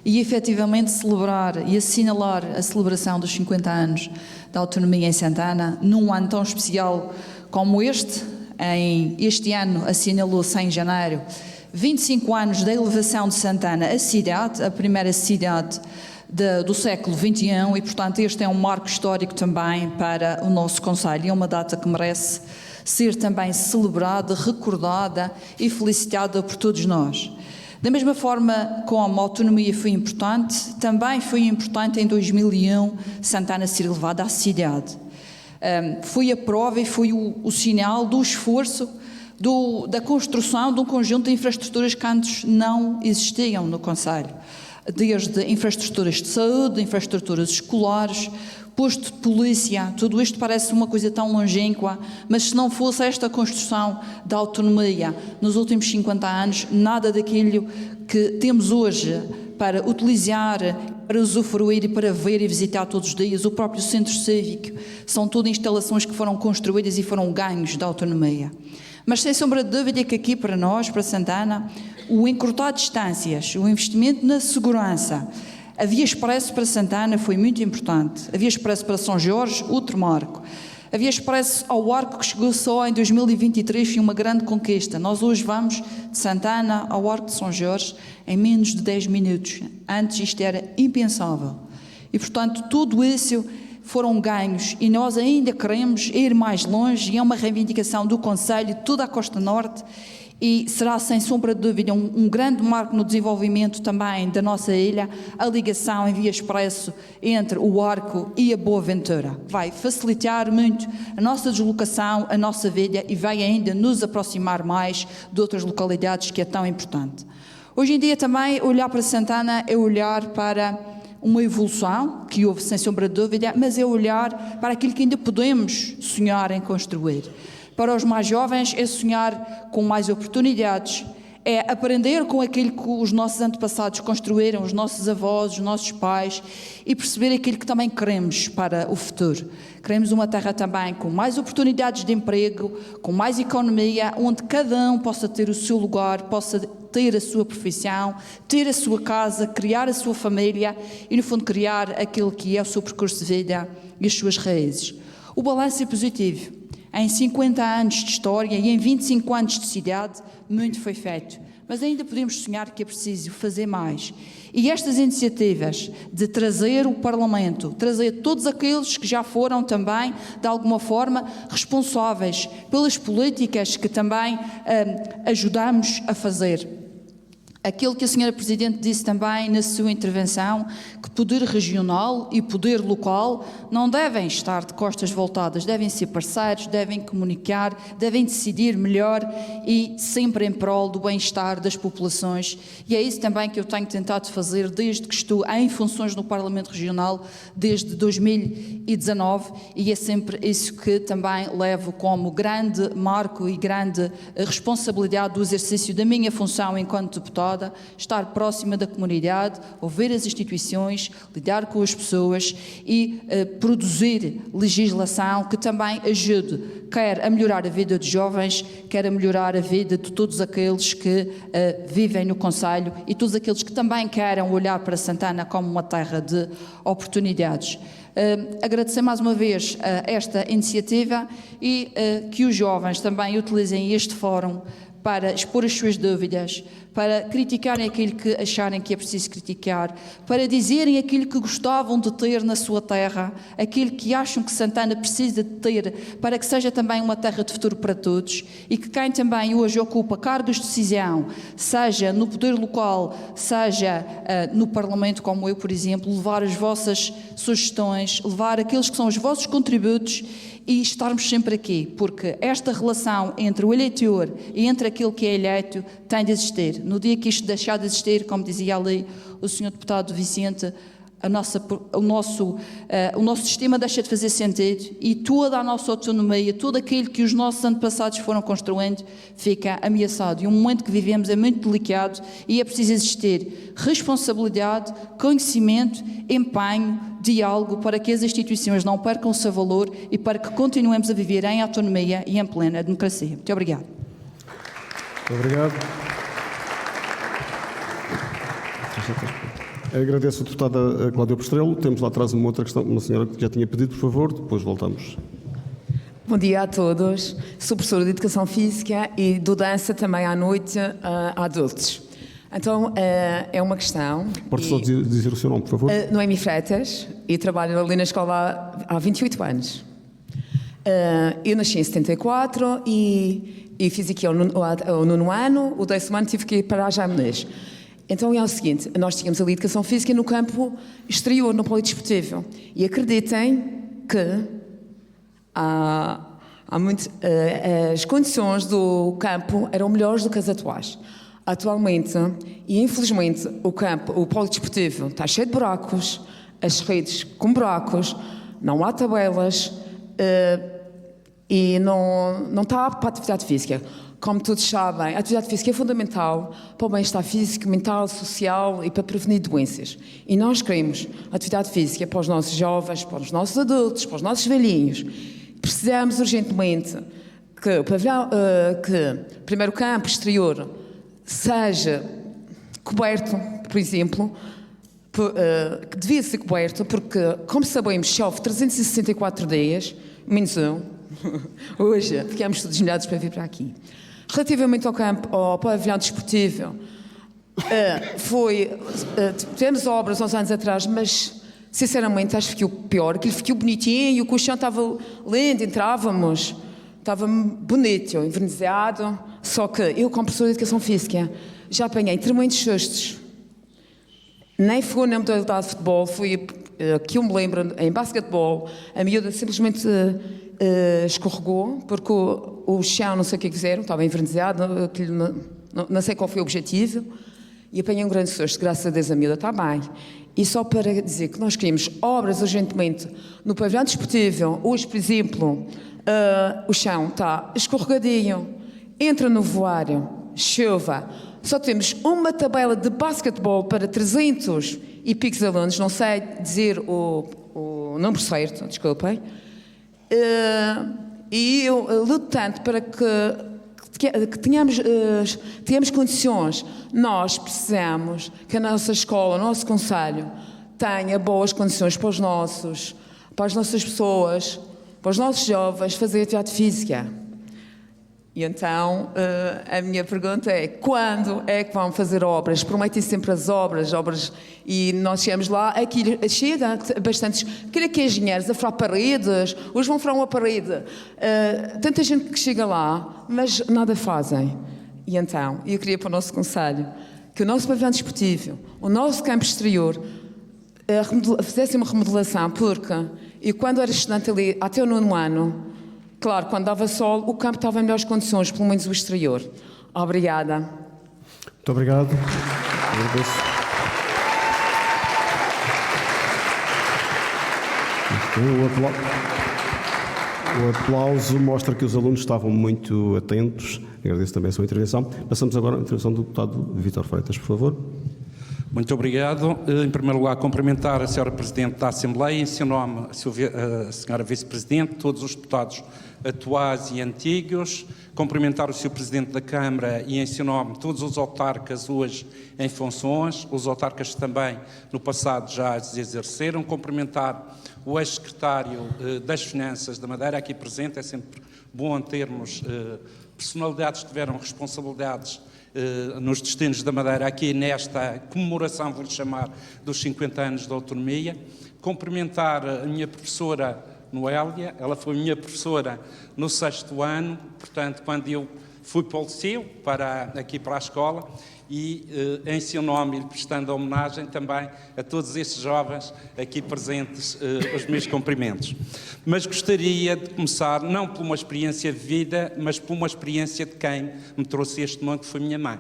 e efetivamente celebrar e assinalar a celebração dos 50 anos da autonomia em Santana, num ano tão especial como este. Este ano assinalou-se em janeiro 25 anos da elevação de Santana à cidade, a primeira cidade do século XXI e, portanto, este é um marco histórico também para o nosso concelho e é uma data que merece ser também celebrada, recordada e felicitada por todos nós. Da mesma forma como a autonomia foi importante, também foi importante em 2001 Santana ser elevada à cidade. Foi a prova e foi o sinal do esforço da construção de um conjunto de infraestruturas que antes não existiam no concelho, desde infraestruturas de saúde, infraestruturas escolares, posto de polícia. Tudo isto parece uma coisa tão longínqua, mas se não fosse esta construção da autonomia nos últimos 50 anos, nada daquilo que temos hoje para utilizar, para usufruir e para ver e visitar todos os dias, o próprio centro cívico, são tudo instalações que foram construídas e foram ganhos da autonomia. Mas sem sombra de dúvida que aqui para nós, para Santana, o encurtar distâncias, o investimento na segurança, a Via Expresso para Santana foi muito importante. A Via Expresso para São Jorge, outro marco. A Via Expresso ao Arco, que chegou só em 2023, foi uma grande conquista. Nós hoje vamos de Santana ao Arco de São Jorge em menos de 10 minutos. Antes isto era impensável. E, portanto, tudo isso foram ganhos e nós ainda queremos ir mais longe e é uma reivindicação do Concelho, de toda a Costa Norte e será sem sombra de dúvida um grande marco no desenvolvimento também da nossa ilha, a ligação em Via Expresso entre o Arco e a Boa Ventura. Vai facilitar muito a nossa deslocação, a nossa vida e vai ainda nos aproximar mais de outras localidades que é tão importante. Hoje em dia também olhar para Santana é olhar para uma evolução, que houve sem sombra de dúvida, mas é olhar para aquilo que ainda podemos sonhar em construir. Para os mais jovens é sonhar com mais oportunidades, é aprender com aquilo que os nossos antepassados construíram, os nossos avós, os nossos pais, e perceber aquilo que também queremos para o futuro. Queremos uma terra também com mais oportunidades de emprego, com mais economia, onde cada um possa ter o seu lugar, possa ter a sua profissão, ter a sua casa, criar a sua família e, no fundo, criar aquilo que é o seu percurso de vida e as suas raízes. O balanço é positivo. Em 50 anos de história e em 25 anos de cidade, muito foi feito. Mas ainda podemos sonhar que é preciso fazer mais. E estas iniciativas de trazer o Parlamento, trazer todos aqueles que já foram também, de alguma forma, responsáveis pelas políticas que também ajudamos a fazer. Aquilo que a Sra. Presidente disse também na sua intervenção, que poder regional e poder local não devem estar de costas voltadas, devem ser parceiros, devem comunicar, devem decidir melhor e sempre em prol do bem-estar das populações. E é isso também que eu tenho tentado fazer desde que estou em funções no Parlamento Regional, desde 2019, e é sempre isso que também levo como grande marco e grande responsabilidade do exercício da minha função enquanto deputada, estar próxima da comunidade, ouvir as instituições, lidar com as pessoas e produzir legislação que também ajude, quer a melhorar a vida dos jovens, quer a melhorar a vida de todos aqueles que vivem no concelho e todos aqueles que também querem olhar para Santana como uma terra de oportunidades. Agradecer mais uma vez esta iniciativa e que os jovens também utilizem este fórum para expor as suas dúvidas, para criticarem aquilo que acharem que é preciso criticar, para dizerem aquilo que gostavam de ter na sua terra, aquilo que acham que Santana precisa de ter para que seja também uma terra de futuro para todos e que quem também hoje ocupa cargos de decisão, seja no poder local, seja no Parlamento, como eu, por exemplo, levar as vossas sugestões, levar aqueles que são os vossos contributos e estarmos sempre aqui, porque esta relação entre o eleitor e entre aquele que é eleito tem de existir. No dia que isto deixar de existir, como dizia ali o Sr. Deputado Vicente, o nosso sistema deixa de fazer sentido e toda a nossa autonomia, tudo aquilo que os nossos antepassados foram construindo, fica ameaçado. E o momento que vivemos é muito delicado e é preciso existir responsabilidade, conhecimento, empenho, diálogo para que as instituições não percam o seu valor e para que continuemos a viver em autonomia e em plena democracia. Muito obrigada. Muito obrigado. Agradeço a deputada Cláudia Postrelo. Temos lá atrás uma outra questão, uma senhora que já tinha pedido, por favor, depois voltamos. Bom dia a todos. Sou professora de Educação Física e dou dança também à noite a adultos. Então, é uma questão... Pode só dizer o seu nome, por favor? Noemi Freitas, e trabalho ali na escola há 28 anos. Eu nasci em 74 e fiz aqui o 9º ano, o 10º ano tive que ir para a Jamonês. Então é o seguinte, nós tínhamos ali Educação Física no campo exterior, no polidesportivo. E acreditem que as condições do campo eram melhores do que as atuais. Atualmente, e infelizmente, o polidesportivo está cheio de buracos, as redes com buracos, não há tabelas e não está para a atividade física. Como todos sabem, a atividade física é fundamental para o bem-estar físico, mental, social e para prevenir doenças. E nós queremos atividade física para os nossos jovens, para os nossos adultos, para os nossos velhinhos. Precisamos urgentemente que o pavilhão, que primeiro o campo exterior seja coberto, por exemplo, que devia ser coberto, porque, como sabemos, chove 364 dias, menos um. Hoje ficamos todos molhados para vir para aqui. Relativamente ao campo, ao pavilhão desportivo, tivemos obras há uns anos atrás, mas sinceramente acho que ficou pior. Aquilo ficou bonitinho, o colchão estava lindo, entrávamos, estava bonito, envernizado. Só que eu, como professora de Educação Física, já apanhei tremendos sustos. Nem foi na modalidade de futebol, foi que eu me lembro, em basquetebol, a miúda simplesmente escorregou, porque o chão, não sei o que fizeram, estava envernizado, não sei qual foi o objetivo, e apanhei um grande susto, graças a Deus a miúda está bem. E só para dizer que nós queremos obras urgentemente no pavilhão desportivo, hoje, por exemplo, o chão está escorregadinho, entra no voário, chuva, Só temos uma tabela de basquetebol para 300 e picos alunos, não sei dizer o número certo, desculpem. E eu luto tanto para que tenhamos condições. Nós precisamos que a nossa escola, o nosso concelho, tenha boas condições para as nossas pessoas, para os nossos jovens fazer atividade física. E então, a minha pergunta é, quando é que vão fazer obras? Prometem sempre as obras, e nós chegamos lá, aqui chega bastantes, creio que engenheiros a furar paredes, hoje vão furar uma parede, tanta gente que chega lá, mas nada fazem. E então, eu queria para o nosso concelho, que o nosso pavilhão desportivo, o nosso campo exterior, fizesse uma remodelação, porque eu quando era estudante ali, até o 9º ano, claro, quando dava sol, o campo estava em melhores condições, pelo menos o exterior. Obrigada. Muito obrigado. O aplauso mostra que os alunos estavam muito atentos. Agradeço também a sua intervenção. Passamos agora à intervenção do deputado Vítor Freitas, por favor. Muito obrigado. Em primeiro lugar, cumprimentar a senhora Presidente da Assembleia, em seu nome a senhora Vice-Presidente, todos os deputados atuais e antigos, cumprimentar o Sr. Presidente da Câmara e, em seu nome, todos os autarcas hoje em funções, os autarcas que também no passado já as exerceram, cumprimentar o ex-secretário das Finanças da Madeira aqui presente, é sempre bom termos personalidades que tiveram responsabilidades nos destinos da Madeira, aqui nesta comemoração, vou-lhe chamar, dos 50 anos da autonomia. Cumprimentar a minha professora Noélia, ela foi minha professora no 6º ano, portanto, quando eu fui para o liceu, aqui para a escola, e em seu nome, prestando homenagem também a todos estes jovens aqui presentes, os meus cumprimentos. Mas gostaria de começar, não por uma experiência de vida, mas por uma experiência de quem me trouxe este mundo, que foi minha mãe.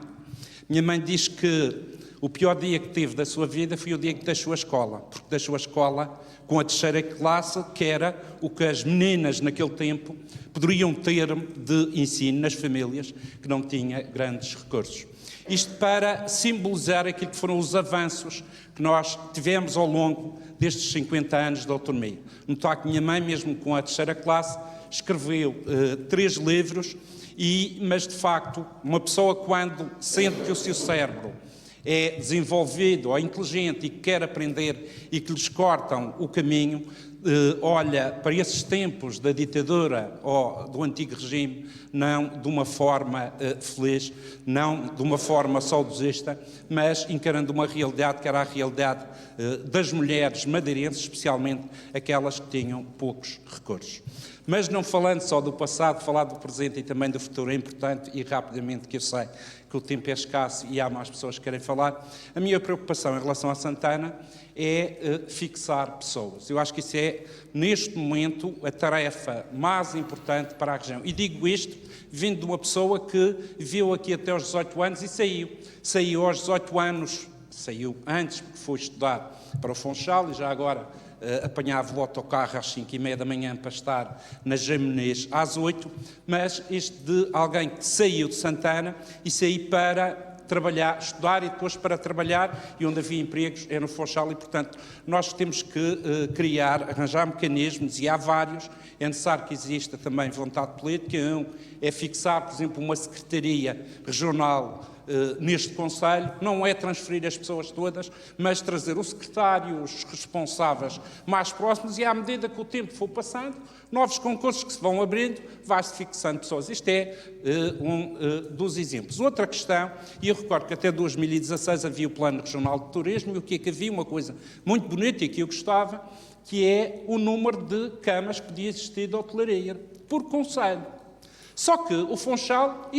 Minha mãe diz que o pior dia que teve da sua vida foi o dia que deixou a escola, porque deixou a escola com a 3ª classe, que era o que as meninas naquele tempo poderiam ter de ensino nas famílias que não tinham grandes recursos. Isto para simbolizar aquilo que foram os avanços que nós tivemos ao longo destes 50 anos de autonomia. Notar que minha mãe, mesmo com a 3ª classe, escreveu 3 livros, mas de facto, uma pessoa quando sente que o seu cérebro é desenvolvido ou inteligente e que quer aprender e que lhes cortam o caminho, olha para esses tempos da ditadura ou do antigo regime não de uma forma feliz, não de uma forma saudosista, mas encarando uma realidade que era a realidade das mulheres madeirenses, especialmente aquelas que tinham poucos recursos. Mas não falando só do passado, falar do presente e também do futuro é importante, e rapidamente, que eu sei que o tempo é escasso e há mais pessoas que querem falar. A minha preocupação em relação a Santana é fixar pessoas. Eu acho que isso é, neste momento, a tarefa mais importante para a região. E digo isto vindo de uma pessoa que viveu aqui até aos 18 anos e saiu. Saiu aos 18 anos, saiu antes, porque foi estudar para o Funchal e já agora apanhava o autocarro às 5h30 da manhã para estar na Jamonês às 8, mas este de alguém que saiu de Santana e saiu para trabalhar, estudar e depois para trabalhar, e onde havia empregos é no Funchal, e portanto nós temos que arranjar mecanismos, e há vários. É necessário que exista também vontade política. É fixar, por exemplo, uma secretaria regional neste Conselho, não é transferir as pessoas todas, mas trazer o secretário, os responsáveis mais próximos, e à medida que o tempo for passando, novos concursos que se vão abrindo, vai-se fixando pessoas. Isto é dos exemplos. Outra questão, e eu recordo que até 2016 havia o Plano Regional de Turismo, e o que é que havia? Uma coisa muito bonita e que eu gostava, que é o número de camas que podia existir de hotelaria, por concelho. Só que o Funchal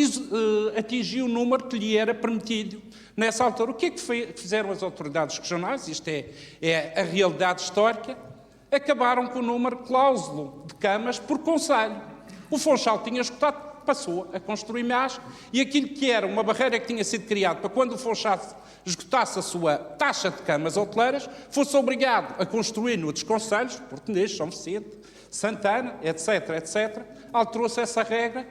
atingiu o número que lhe era permitido nessa altura. O que é que fizeram as autoridades regionais? Isto é a realidade histórica. Acabaram com o número cláusulo de camas por concelho. O Funchal tinha esgotado, passou a construir mais, e aquilo que era uma barreira que tinha sido criada para quando o Funchal esgotasse a sua taxa de camas hoteleiras, fosse obrigado a construir noutros concelhos, Porto São Vicente, Santana, etc., alterou-se essa regra,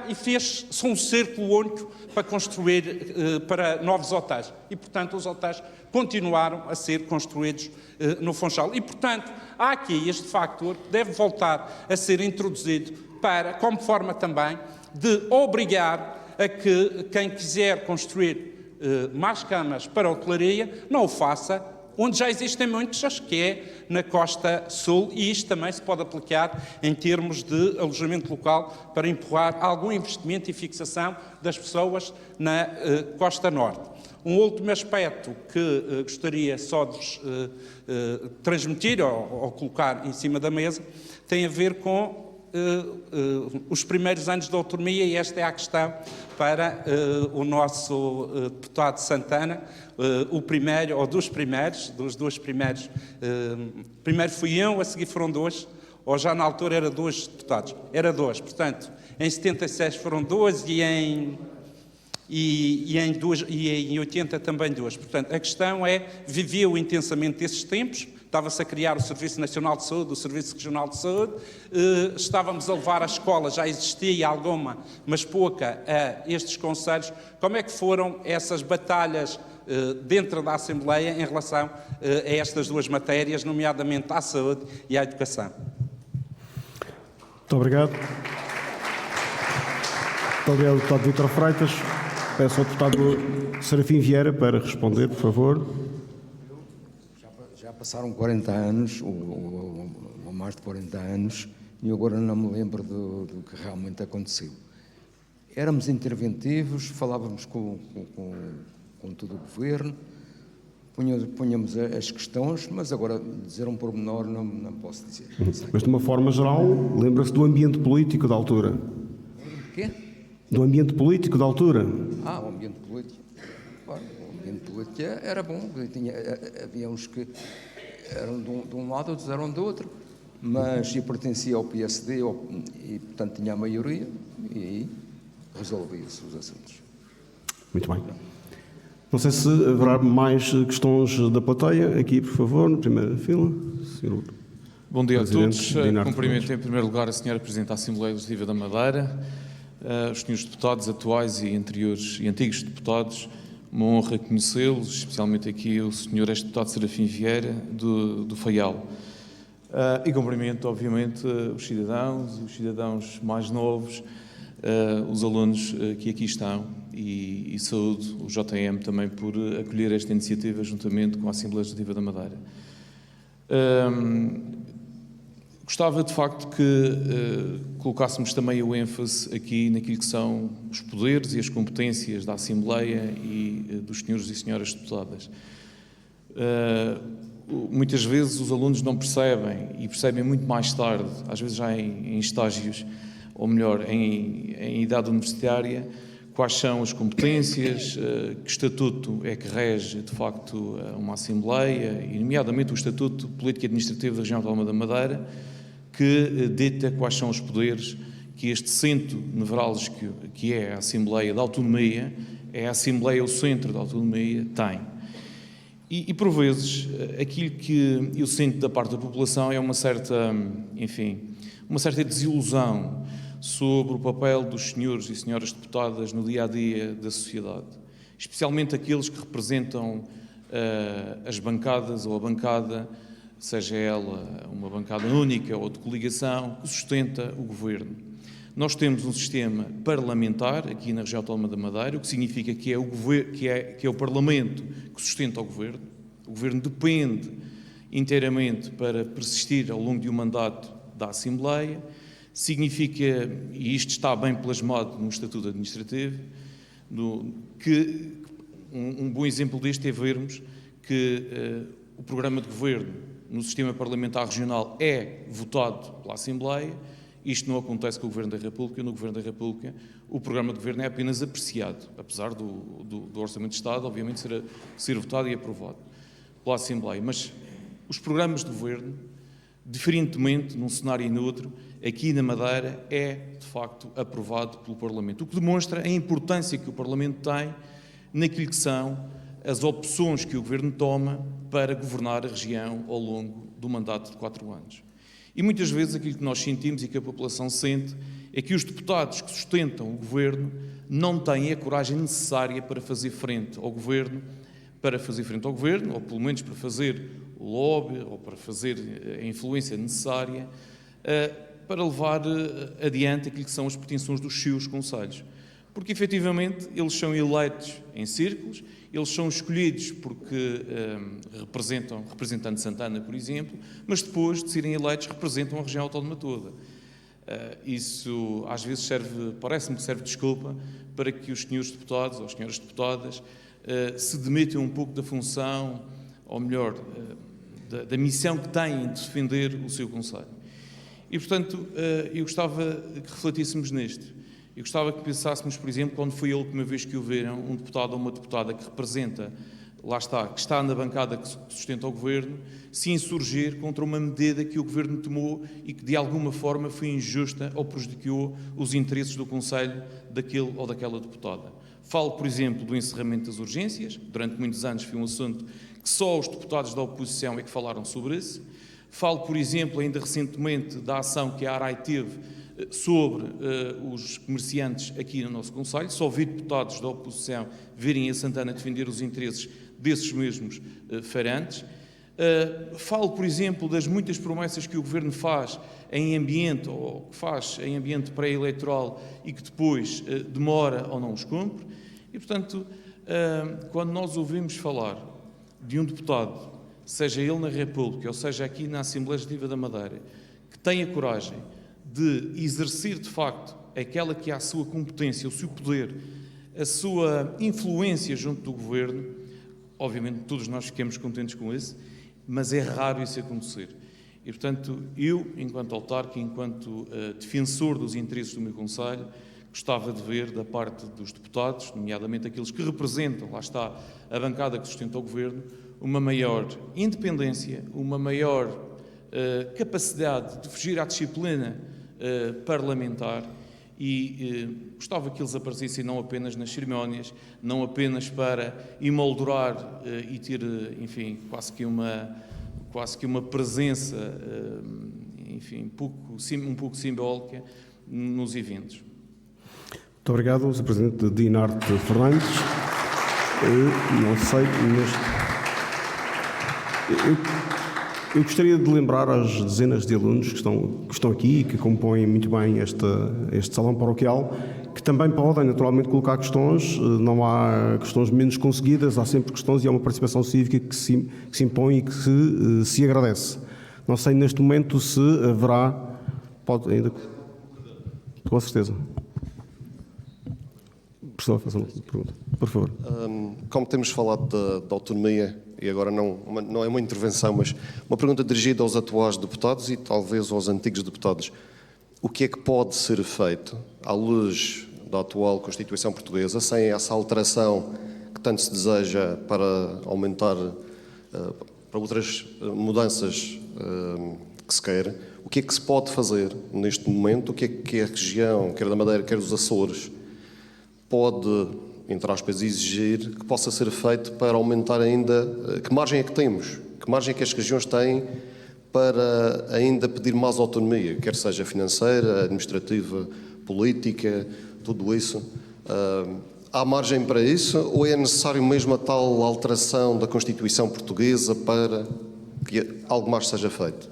e fez-se um círculo único para construir para novos hotéis. E, portanto, os hotéis continuaram a ser construídos no Funchal. E, portanto, há aqui este fator que deve voltar a ser introduzido como forma também de obrigar a que quem quiser construir mais camas para a hotelaria não o faça onde já existem muitas, que é na Costa Sul, e isto também se pode aplicar em termos de alojamento local para empurrar algum investimento e fixação das pessoas na Costa Norte. Um último aspecto que gostaria só de transmitir ou colocar em cima da mesa tem a ver com os primeiros anos da autonomia, e esta é a questão para o nosso deputado Santana, o primeiro, ou dos dois primeiros, primeiro fui eu, a seguir foram dois, ou já na altura era dois deputados, era dois, portanto, em 76 foram dois e em 80 também duas. Portanto, a questão é, viveu intensamente esses tempos, estava-se a criar o Serviço Nacional de Saúde, o Serviço Regional de Saúde, estávamos a levar à escola, já existia alguma, mas pouca, a estes conselhos. Como é que foram essas batalhas dentro da Assembleia em relação a estas duas matérias, nomeadamente à saúde e à educação? Muito obrigado. Muito obrigado, deputado Vítor Freitas. Peço ao deputado Serafim Vieira para responder, por favor. Já passaram 40 anos, ou mais de 40 anos, e agora não me lembro do que realmente aconteceu. Éramos interventivos, falávamos com todo o governo, punhamos as questões, mas agora dizer um pormenor não posso dizer. Mas de uma forma geral, lembra-se do ambiente político da altura? O quê? Do ambiente político da altura? O ambiente político. Claro, o ambiente político era bom. Havia uns que eram de um lado, outros eram do outro, mas eu pertencia ao PSD e, portanto, tinha a maioria e aí resolvia-se os assuntos. Muito bem. Não sei se haverá mais questões da plateia. Aqui, por favor, na primeira fila. Senhor Bom dia a todos. Dinardo Cumprimento em primeiro lugar a Sra. Presidente da Assembleia Legislativa da Madeira, os senhores deputados atuais e anteriores e antigos deputados. Uma honra conhecê-los, especialmente aqui o Sr. ex-deputado Serafim Vieira, do Faial. E cumprimento, obviamente, os cidadãos mais novos, os alunos que aqui estão, e saúdo o JM também por acolher esta iniciativa juntamente com a Assembleia Legislativa da Madeira. Gostava, de facto, que colocássemos também o ênfase aqui naquilo que são os poderes e as competências da Assembleia e dos senhores e senhoras deputadas. Muitas vezes os alunos não percebem, e percebem muito mais tarde, às vezes já em estágios, ou melhor, em idade universitária, quais são as competências, que estatuto é que rege, de facto, uma Assembleia, e nomeadamente o Estatuto Político e Administrativo da Região Autónoma da Madeira, que dita quais são os poderes que este centro nevrálgico, que é a Assembleia da Autonomia, é a Assembleia o centro da autonomia, tem. E por vezes, aquilo que eu sinto da parte da população é uma certa desilusão sobre o papel dos senhores e senhoras deputadas no dia-a-dia da sociedade, especialmente aqueles que representam as bancadas ou a bancada, seja ela uma bancada única ou de coligação, que sustenta o governo. Nós temos um sistema parlamentar aqui na região autónoma da Madeira, o que significa que é o Parlamento que sustenta o governo. O governo depende inteiramente para persistir ao longo de um mandato da Assembleia. Significa, e isto está bem plasmado no Estatuto Administrativo, que um bom exemplo disto é vermos que o programa de governo no sistema parlamentar regional é votado pela Assembleia. Isto não acontece com o Governo da República. No Governo da República, o programa de governo é apenas apreciado, apesar do Orçamento de Estado, obviamente, ser votado e aprovado pela Assembleia. Mas os programas de governo, diferentemente, num cenário e no outro, aqui na Madeira, é, de facto, aprovado pelo Parlamento. O que demonstra a importância que o Parlamento tem naquilo que são as opções que o Governo toma para governar a região ao longo do mandato de 4 anos. E muitas vezes aquilo que nós sentimos e que a população sente é que os deputados que sustentam o Governo não têm a coragem necessária para fazer frente ao Governo, ou pelo menos para fazer o lobby, ou para fazer a influência necessária, para levar adiante aquilo que são as pretensões dos seus conselhos. Porque, efetivamente, eles são eleitos em círculos, eles são escolhidos porque representam Santana, por exemplo, mas depois de serem eleitos representam a região autónoma toda. Isso, às vezes, parece-me que serve de desculpa para que os senhores deputados ou as senhoras deputadas se demitam um pouco da função, ou melhor, da missão que têm de defender o seu conselho. E, portanto, eu gostava que refletíssemos nisto. Eu gostava que pensássemos, por exemplo, quando foi a última vez que ouviram um deputado ou uma deputada que representa, que está na bancada que sustenta o Governo, se insurgir contra uma medida que o Governo tomou e que de alguma forma foi injusta ou prejudicou os interesses do Conselho daquele ou daquela deputada. Falo, por exemplo, do encerramento das urgências. Durante muitos anos foi um assunto que só os deputados da oposição é que falaram sobre isso. Falo, por exemplo, ainda recentemente da ação que a ARAI teve sobre os comerciantes aqui no nosso Conselho. Só vi deputados da oposição virem a Santana defender os interesses desses mesmos feirantes. Falo, por exemplo, das muitas promessas que o Governo faz em ambiente, ou que faz em ambiente pré-eleitoral e que depois demora ou não os cumpre. E, portanto, quando nós ouvimos falar de um deputado, seja ele na República ou seja aqui na Assembleia Legislativa da Madeira, que tem a coragem de exercer de facto aquela que é a sua competência, o seu poder, a sua influência junto do Governo, obviamente todos nós ficamos contentes com isso, mas é raro isso acontecer. E, portanto, eu, enquanto autarca, enquanto defensor dos interesses do meu Conselho, gostava de ver da parte dos deputados, nomeadamente aqueles que representam, lá está, a bancada que sustenta o Governo, uma maior independência, uma maior capacidade de fugir à disciplina parlamentar e gostava que eles aparecessem não apenas nas cerimónias, não apenas para emoldurar e ter, enfim, quase que uma presença, enfim, um pouco simbólica nos eventos. Muito obrigado, Sr. Presidente Dinarte Fernandes. Não sei, eu gostaria de lembrar às dezenas de alunos que estão aqui e que compõem muito bem este salão paroquial, que também podem naturalmente colocar questões. Não há questões menos conseguidas, há sempre questões e há uma participação cívica que se impõe e que se agradece. Não sei neste momento se haverá... Pode ainda... Com certeza. Professor, faça uma pergunta, por favor. Como temos falado da autonomia, e agora não é uma intervenção, mas uma pergunta dirigida aos atuais deputados e talvez aos antigos deputados. O que é que pode ser feito, à luz da atual Constituição Portuguesa, sem essa alteração que tanto se deseja para aumentar, para outras mudanças que se quer? O que é que se pode fazer neste momento? O que é que a região, quer da Madeira, quer dos Açores, pode, entre aspas, exigir que possa ser feito para aumentar ainda... Que margem é que temos? Que margem é que as regiões têm para ainda pedir mais autonomia, quer seja financeira, administrativa, política, tudo isso? Há margem para isso ou é necessário mesmo a tal alteração da Constituição Portuguesa para que algo mais seja feito?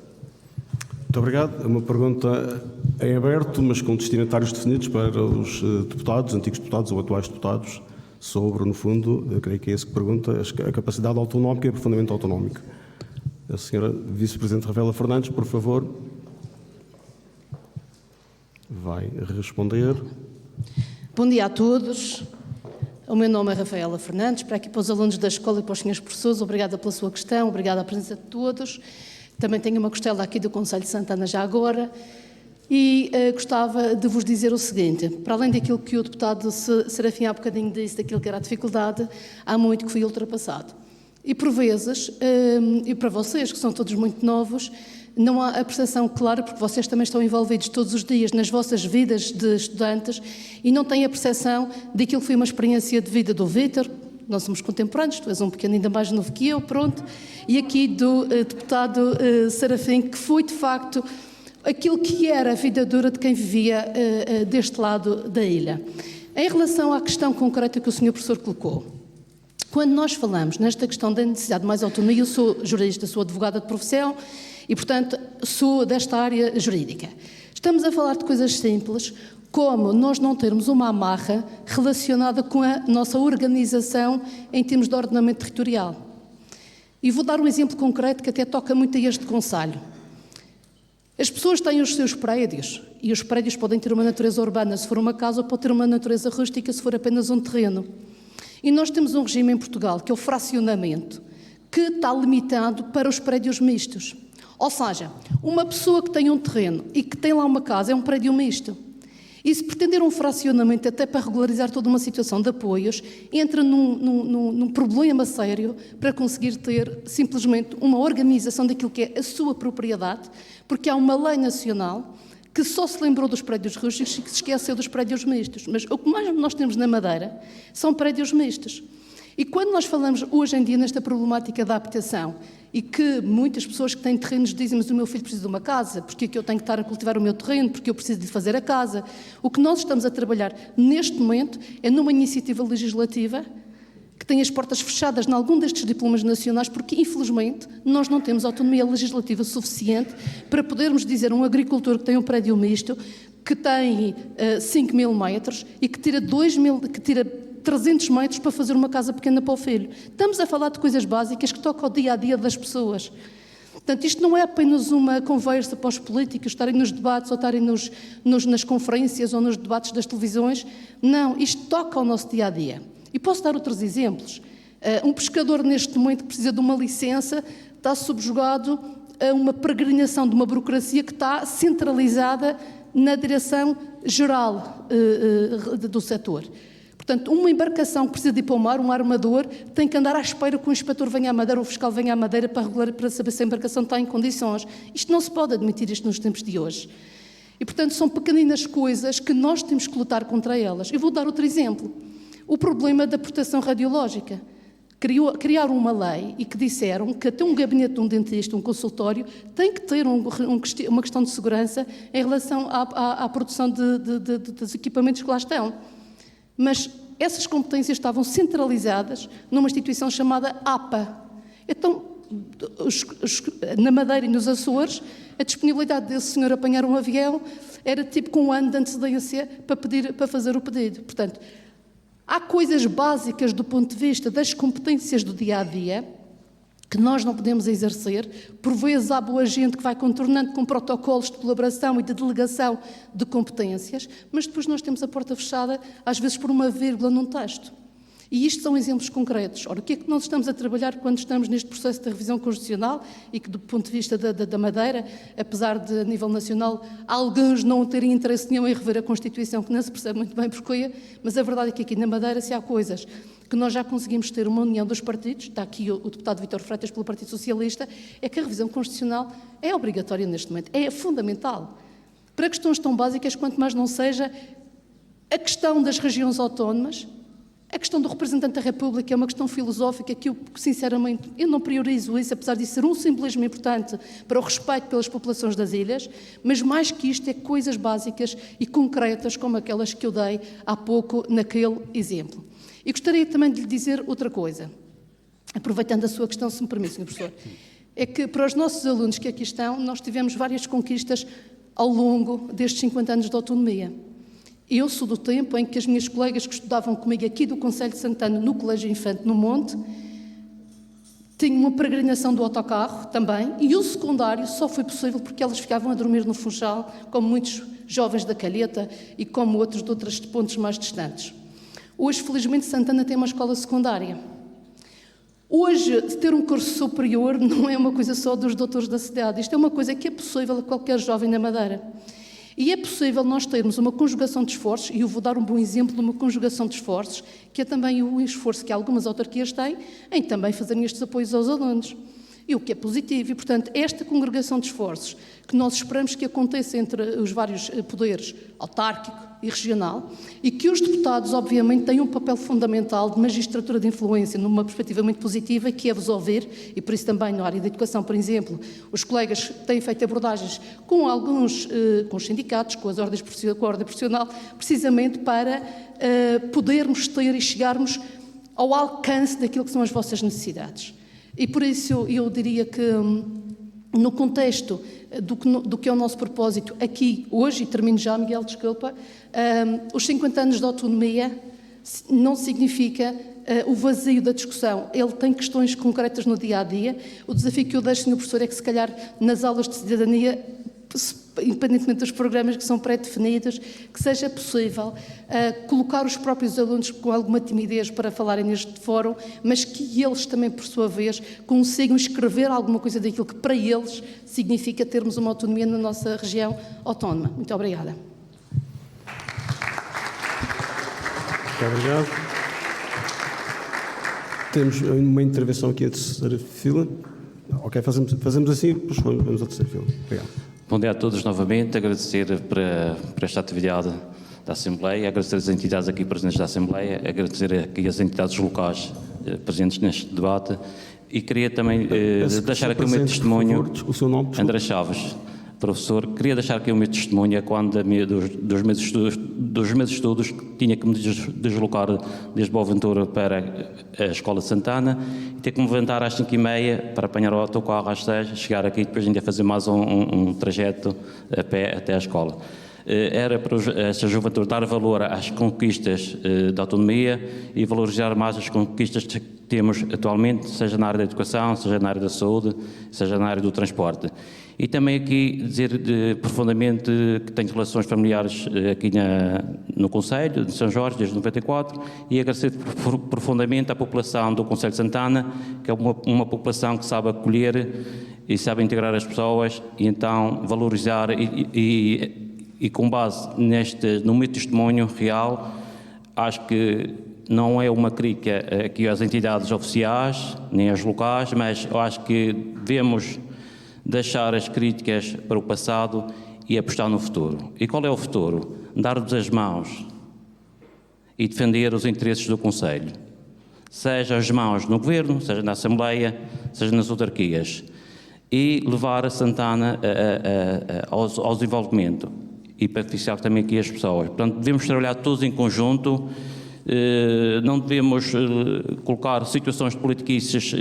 Muito obrigado. É uma pergunta em aberto, mas com destinatários definidos para os deputados, antigos deputados ou atuais deputados, sobre, no fundo, eu creio que é isso que pergunta, a capacidade autonómica e aprofundamento autonómico. A senhora Vice-Presidente Rafaela Fernandes, por favor, vai responder. Bom dia a todos. O meu nome é Rafaela Fernandes, para aqui para os alunos da escola e para os senhores professores, obrigada pela sua questão, obrigada pela presença de todos. Também tenho uma costela aqui do Conselho de Santana já agora e gostava de vos dizer o seguinte, para além daquilo que o deputado Serafim há bocadinho disse, daquilo que era a dificuldade, há muito que foi ultrapassado. E por vezes, e para vocês que são todos muito novos, não há a percepção clara, porque vocês também estão envolvidos todos os dias nas vossas vidas de estudantes e não têm a percepção daquilo que foi uma experiência de vida do Vítor. Nós somos contemporâneos, tu és um pequeno ainda mais novo que eu, pronto, e aqui do deputado Serafim, que foi de facto aquilo que era a vida dura de quem vivia deste lado da ilha. Em relação à questão concreta que o Sr. Professor colocou, quando nós falamos nesta questão da necessidade de mais autonomia, eu sou jurista, sou advogada de profissão e, portanto, sou desta área jurídica. Estamos a falar de coisas simples, como nós não termos uma amarra relacionada com a nossa organização em termos de ordenamento territorial. E vou dar um exemplo concreto que até toca muito a este concelho. As pessoas têm os seus prédios, e os prédios podem ter uma natureza urbana se for uma casa, ou pode ter uma natureza rústica se for apenas um terreno. E nós temos um regime em Portugal, que é o fracionamento, que está limitado para os prédios mistos. Ou seja, uma pessoa que tem um terreno e que tem lá uma casa é um prédio misto. E se pretender um fracionamento até para regularizar toda uma situação de apoios, entra num problema sério para conseguir ter simplesmente uma organização daquilo que é a sua propriedade, porque há uma lei nacional que só se lembrou dos prédios rústicos e que se esqueceu dos prédios mistos. Mas o que mais nós temos na Madeira são prédios mistos. E quando nós falamos hoje em dia nesta problemática da habitação, e que muitas pessoas que têm terrenos dizem, mas o meu filho precisa de uma casa, porque é que eu tenho que estar a cultivar o meu terreno, porque eu preciso de fazer a casa. O que nós estamos a trabalhar neste momento é numa iniciativa legislativa que tem as portas fechadas em algum destes diplomas nacionais, porque infelizmente nós não temos autonomia legislativa suficiente para podermos dizer a um agricultor que tem um prédio misto, que tem 5.000 metros e que tira 300 metros para fazer uma casa pequena para o filho. Estamos a falar de coisas básicas que tocam ao dia-a-dia das pessoas. Portanto, isto não é apenas uma conversa para os políticos estarem nos debates ou estarem nas conferências ou nos debates das televisões. Não, isto toca ao nosso dia-a-dia. E posso dar outros exemplos. Um pescador, neste momento, que precisa de uma licença, está subjugado a uma peregrinação de uma burocracia que está centralizada na direção-geral do setor. Portanto, uma embarcação que precisa de ir para o mar, um armador, tem que andar à espera que o inspetor venha à Madeira ou o fiscal venha à Madeira para saber se a embarcação está em condições. Isto não se pode admitir isto nos tempos de hoje. E, portanto, são pequeninas coisas que nós temos que lutar contra elas. Eu vou dar outro exemplo. O problema da proteção radiológica. Criaram uma lei e que disseram que até um gabinete de um dentista, um consultório, tem que ter uma questão de segurança em relação à produção dos equipamentos que lá estão. Mas essas competências estavam centralizadas numa instituição chamada APA. Então, na Madeira e nos Açores, a disponibilidade desse senhor apanhar um avião era tipo com um ano de antecedência para fazer o pedido. Portanto, há coisas básicas do ponto de vista das competências do dia-a-dia que nós não podemos exercer. Por vezes há boa gente que vai contornando com protocolos de colaboração e de delegação de competências, mas depois nós temos a porta fechada, às vezes por uma vírgula num texto. E isto são exemplos concretos. Ora, o que é que nós estamos a trabalhar quando estamos neste processo de revisão constitucional e que, do ponto de vista da Madeira, apesar de, a nível nacional, alguns não terem interesse nenhum em rever a Constituição, que não se percebe muito bem porquê, mas a verdade é que aqui na Madeira, se há coisas que nós já conseguimos ter uma união dos partidos, está aqui o deputado Vítor Freitas pelo Partido Socialista, é que a revisão constitucional é obrigatória neste momento, é fundamental. Para questões tão básicas quanto mais não seja a questão das regiões autónomas. A questão do representante da República é uma questão filosófica que eu, sinceramente, eu não priorizo isso, apesar de ser um simbolismo importante para o respeito pelas populações das ilhas, mas mais que isto é coisas básicas e concretas como aquelas que eu dei há pouco naquele exemplo. E gostaria também de lhe dizer outra coisa, aproveitando a sua questão, se me permite, Sr. Professor, é que para os nossos alunos que aqui estão, nós tivemos várias conquistas ao longo destes 50 anos de autonomia. Eu sou do tempo em que as minhas colegas que estudavam comigo aqui do Concelho de Santana, no Colégio Infante, no Monte, tinham uma peregrinação do autocarro também, e o secundário só foi possível porque elas ficavam a dormir no Funchal, como muitos jovens da Calheta e como outros de outros pontos mais distantes. Hoje, felizmente, Santana tem uma escola secundária. Hoje, ter um curso superior não é uma coisa só dos doutores da cidade, isto é uma coisa que é possível a qualquer jovem na Madeira. E é possível nós termos uma conjugação de esforços, e eu vou dar um bom exemplo de uma conjugação de esforços, que é também o esforço que algumas autarquias têm em também fazerem estes apoios aos alunos. e o que é positivo. E, portanto, esta congregação de esforços que nós esperamos que aconteça entre os vários poderes, autárquico e regional, e que os deputados, obviamente, têm um papel fundamental de magistratura de influência, numa perspectiva muito positiva, que é vos ouvir, e por isso também na área da educação, por exemplo, os colegas têm feito abordagens com alguns, com os sindicatos, com a ordem profissional, precisamente para podermos ter e chegarmos ao alcance daquilo que são as vossas necessidades. E por isso eu diria que, no contexto do que é o nosso propósito aqui hoje, e termino já, Miguel, desculpa, os 50 anos de autonomia não significa o vazio da discussão. Ele tem questões concretas no dia-a-dia. O desafio que eu deixo, Sr. Professor, é que, se calhar, nas aulas de cidadania, independentemente dos programas que são pré-definidos, que seja possível colocar os próprios alunos com alguma timidez para falarem neste fórum, mas que eles também, por sua vez, consigam escrever alguma coisa daquilo que para eles significa termos uma autonomia na nossa região autónoma. Muito obrigada. Muito obrigado. Temos uma intervenção aqui a terceira fila. Ok, fazemos assim, depois vamos à terceira fila. Obrigado. Bom dia a todos novamente, agradecer por esta atividade da Assembleia, agradecer as entidades aqui presentes da Assembleia, agradecer aqui as entidades locais presentes neste debate e queria também deixar aqui o meu testemunho. Por favor, o seu nome? André Chaves, professor. Queria deixar aqui o meu testemunho quando dos meus estudos tinha que me deslocar desde Boaventura para a Escola de Santana e ter que me levantar às 5h30 para apanhar o autocarro às 6h, chegar aqui e depois ainda fazer mais um trajeto a pé até a escola. Era para esta juventude dar valor às conquistas da autonomia e valorizar mais as conquistas que temos atualmente, seja na área da educação, seja na área da saúde, seja na área do transporte. E também aqui dizer profundamente que tenho relações familiares aqui no Conselho de São Jorge, desde 94, e agradecer profundamente à população do Conselho de Santana, que é uma população que sabe acolher e sabe integrar as pessoas, e então valorizar e com base no meu testemunho real, acho que não é uma crítica aqui às entidades oficiais, nem às locais, mas eu acho que devemos deixar as críticas para o passado e apostar no futuro. E qual é o futuro? Dar-nos as mãos e defender os interesses do Conselho. Seja as mãos no Governo, seja na Assembleia, seja nas autarquias. E levar a Santana ao desenvolvimento e beneficiar também aqui as pessoas. Portanto, devemos trabalhar todos em conjunto, não devemos colocar situações de politiquices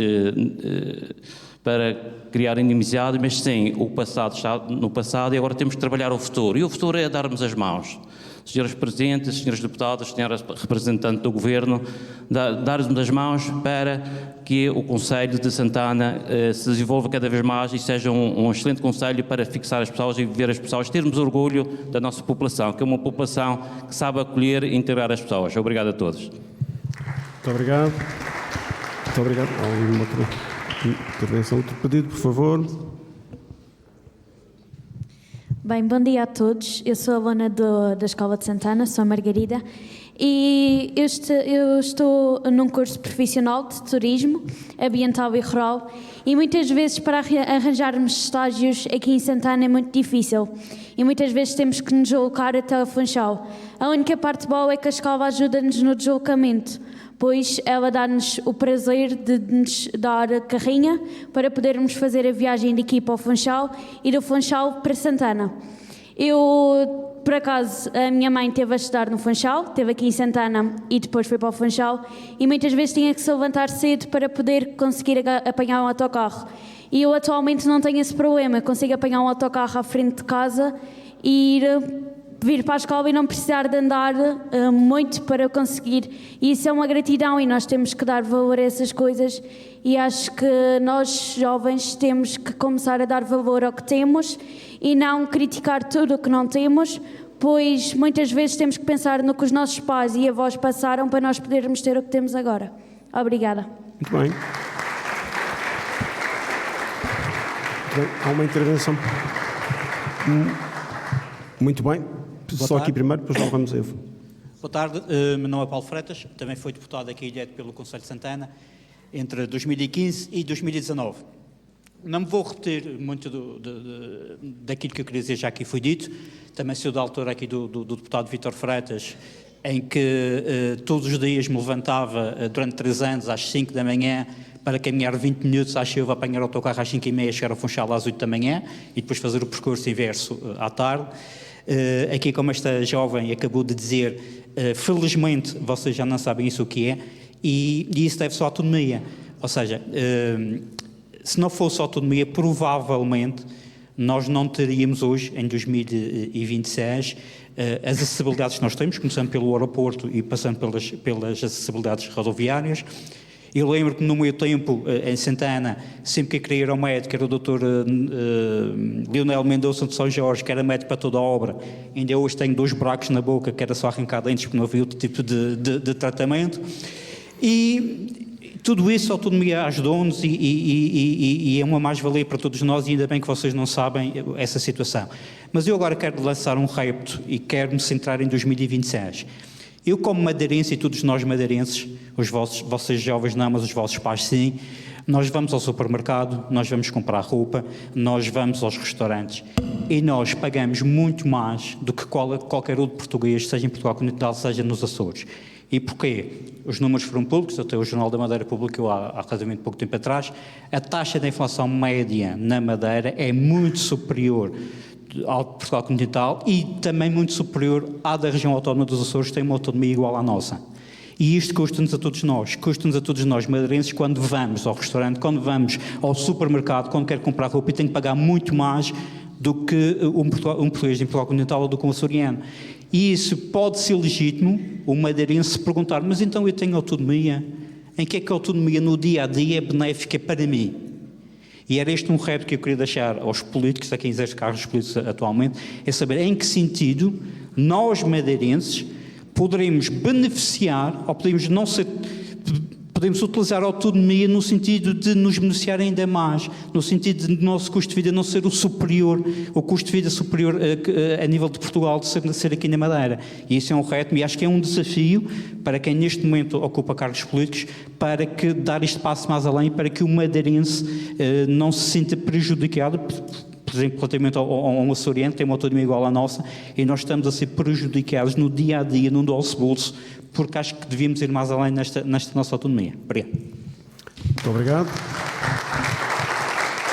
para criar inimizade, mas sim, o passado está no passado e agora temos que trabalhar o futuro. E o futuro é darmos as mãos. Senhores Presidentes, Senhores Deputados, Senhora Representante do Governo, dar-nos as mãos para que o Conselho de Santana se desenvolva cada vez mais e seja um excelente Conselho para fixar as pessoas e viver as pessoas, termos orgulho da nossa população, que é uma população que sabe acolher e integrar as pessoas. Obrigado a todos. Muito obrigado. Muito obrigado. Alguma outra intervenção, outro pedido, por favor? Bem, bom dia a todos. Eu sou aluna da Escola de Santana, sou a Margarida, e eu estou num curso profissional de turismo ambiental e rural, e muitas vezes para arranjarmos estágios aqui em Santana é muito difícil, e muitas vezes temos que nos deslocar até o Funchal. A única parte boa é que a escola ajuda-nos no deslocamento, pois ela dá-nos o prazer de nos dar a carrinha para podermos fazer a viagem de aqui para o Funchal e do Funchal para Santana. Por acaso, a minha mãe esteve a estudar no Funchal, esteve aqui em Santana e depois foi para o Funchal, e muitas vezes tinha que se levantar cedo para poder conseguir apanhar um autocarro. E eu atualmente não tenho esse problema, consigo apanhar um autocarro à frente de casa e vir para a escola e não precisar de andar muito para conseguir. E isso é uma gratidão e nós temos que dar valor a essas coisas, e acho que nós jovens temos que começar a dar valor ao que temos e não criticar tudo o que não temos, pois muitas vezes temos que pensar no que os nossos pais e avós passaram para nós podermos ter o que temos agora. Obrigada. Muito bem. Há uma intervenção. Muito bem. Só aqui primeiro, depois logo vamos a ele. Boa tarde, meu nome é Paulo Freitas, também fui deputado aqui eleito pelo Conselho de Santana entre 2015 e 2019. Não me vou repetir muito daquilo que eu queria dizer, já aqui foi dito. Também sou da altura aqui do deputado Vítor Freitas, em que todos os dias me levantava durante 3 anos às 5 da manhã para caminhar 20 minutos à chuva, apanhar o autocarro às 5h30, chegar ao Funchal às 8 da manhã e depois fazer o percurso inverso à tarde. Aqui, como esta jovem acabou de dizer, felizmente vocês já não sabem isso o que é, e isso deve-se à autonomia. Ou seja, se não fosse a autonomia, provavelmente nós não teríamos hoje, em 2026, as acessibilidades que nós temos, começando pelo aeroporto e passando pelas acessibilidades rodoviárias. Eu lembro que no meu tempo, em Santana, sempre que eu queria ir ao médico, era o Dr. Leonel Mendonça de São Jorge, que era médico para toda a obra. Ainda hoje tenho 2 buracos na boca, que era só arrancar dentes, porque não havia outro tipo de tratamento. E tudo isso, a autonomia ajudou-nos e é uma mais-valia para todos nós, e ainda bem que vocês não sabem essa situação. Mas eu agora quero lançar um repto e quero me centrar em 2026. Eu, como madeirense, e todos nós madeirenses, vocês jovens não, mas os vossos pais sim, nós vamos ao supermercado, nós vamos comprar roupa, nós vamos aos restaurantes e nós pagamos muito mais do que qualquer outro português, seja em Portugal continental, seja nos Açores. E porquê? Os números foram públicos, até o Jornal da Madeira publicou há relativamente pouco tempo atrás, a taxa de inflação média na Madeira é muito superior ao de Portugal continental e também muito superior à da região autónoma dos Açores, que tem uma autonomia igual à nossa. E isto custa-nos a todos nós madeirenses, quando vamos ao restaurante, quando vamos ao supermercado, quando quer comprar roupa, e tem que pagar muito mais do que um português em Portugal continental ou do que um açoriano. E isso pode ser legítimo, o madeirense se perguntar, mas então eu tenho autonomia? Em que é que a autonomia no dia-a-dia é benéfica para mim? E era este um reto que eu queria deixar aos políticos, a quem exerce cargos políticos atualmente, é saber em que sentido nós, madeirenses, poderemos beneficiar, ou podemos utilizar a autonomia no sentido de nos beneficiar ainda mais, no sentido de nosso custo de vida não ser o custo de vida superior a nível de Portugal, de ser aqui na Madeira. E isso é um reto, e acho que é um desafio para quem neste momento ocupa cargos políticos, para que dar este passo mais além, para que o madeirense não se sinta prejudicado, por exemplo, relativamente ao açoriano, que tem uma autonomia igual à nossa, e nós estamos a ser prejudicados no dia-a-dia, no nosso bolso, porque acho que devíamos ir mais além nesta nossa autonomia. Obrigado. Muito obrigado.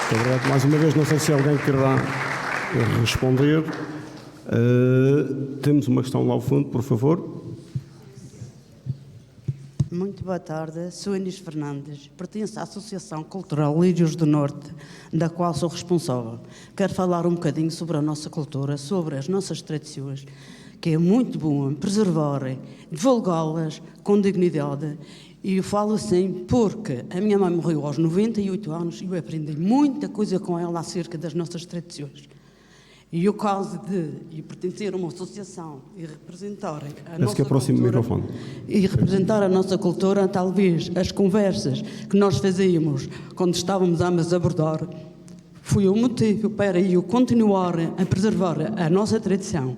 Muito obrigado. Mais uma vez, não sei se alguém quererá responder. Temos uma questão lá ao fundo, por favor. Muito boa tarde, sou Inês Fernandes, pertenço à Associação Cultural Lírios do Norte, da qual sou responsável. Quero falar um bocadinho sobre a nossa cultura, sobre as nossas tradições, que é muito bom preservar, divulgá-las com dignidade. E eu falo assim porque a minha mãe morreu aos 98 anos e eu aprendi muita coisa com ela acerca das nossas tradições. E o caso de pertencer a uma associação e representar a nossa cultura, e representar a nossa cultura, talvez as conversas que nós fazíamos quando estávamos a abordar, foi o motivo para eu continuar a preservar a nossa tradição.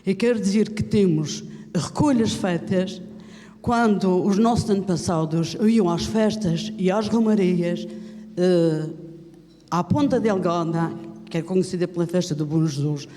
E quero dizer que temos recolhas feitas quando os nossos antepassados iam às festas e às romarias, à Ponta Delgada, que é conhecida pela festa do Bom Jesus.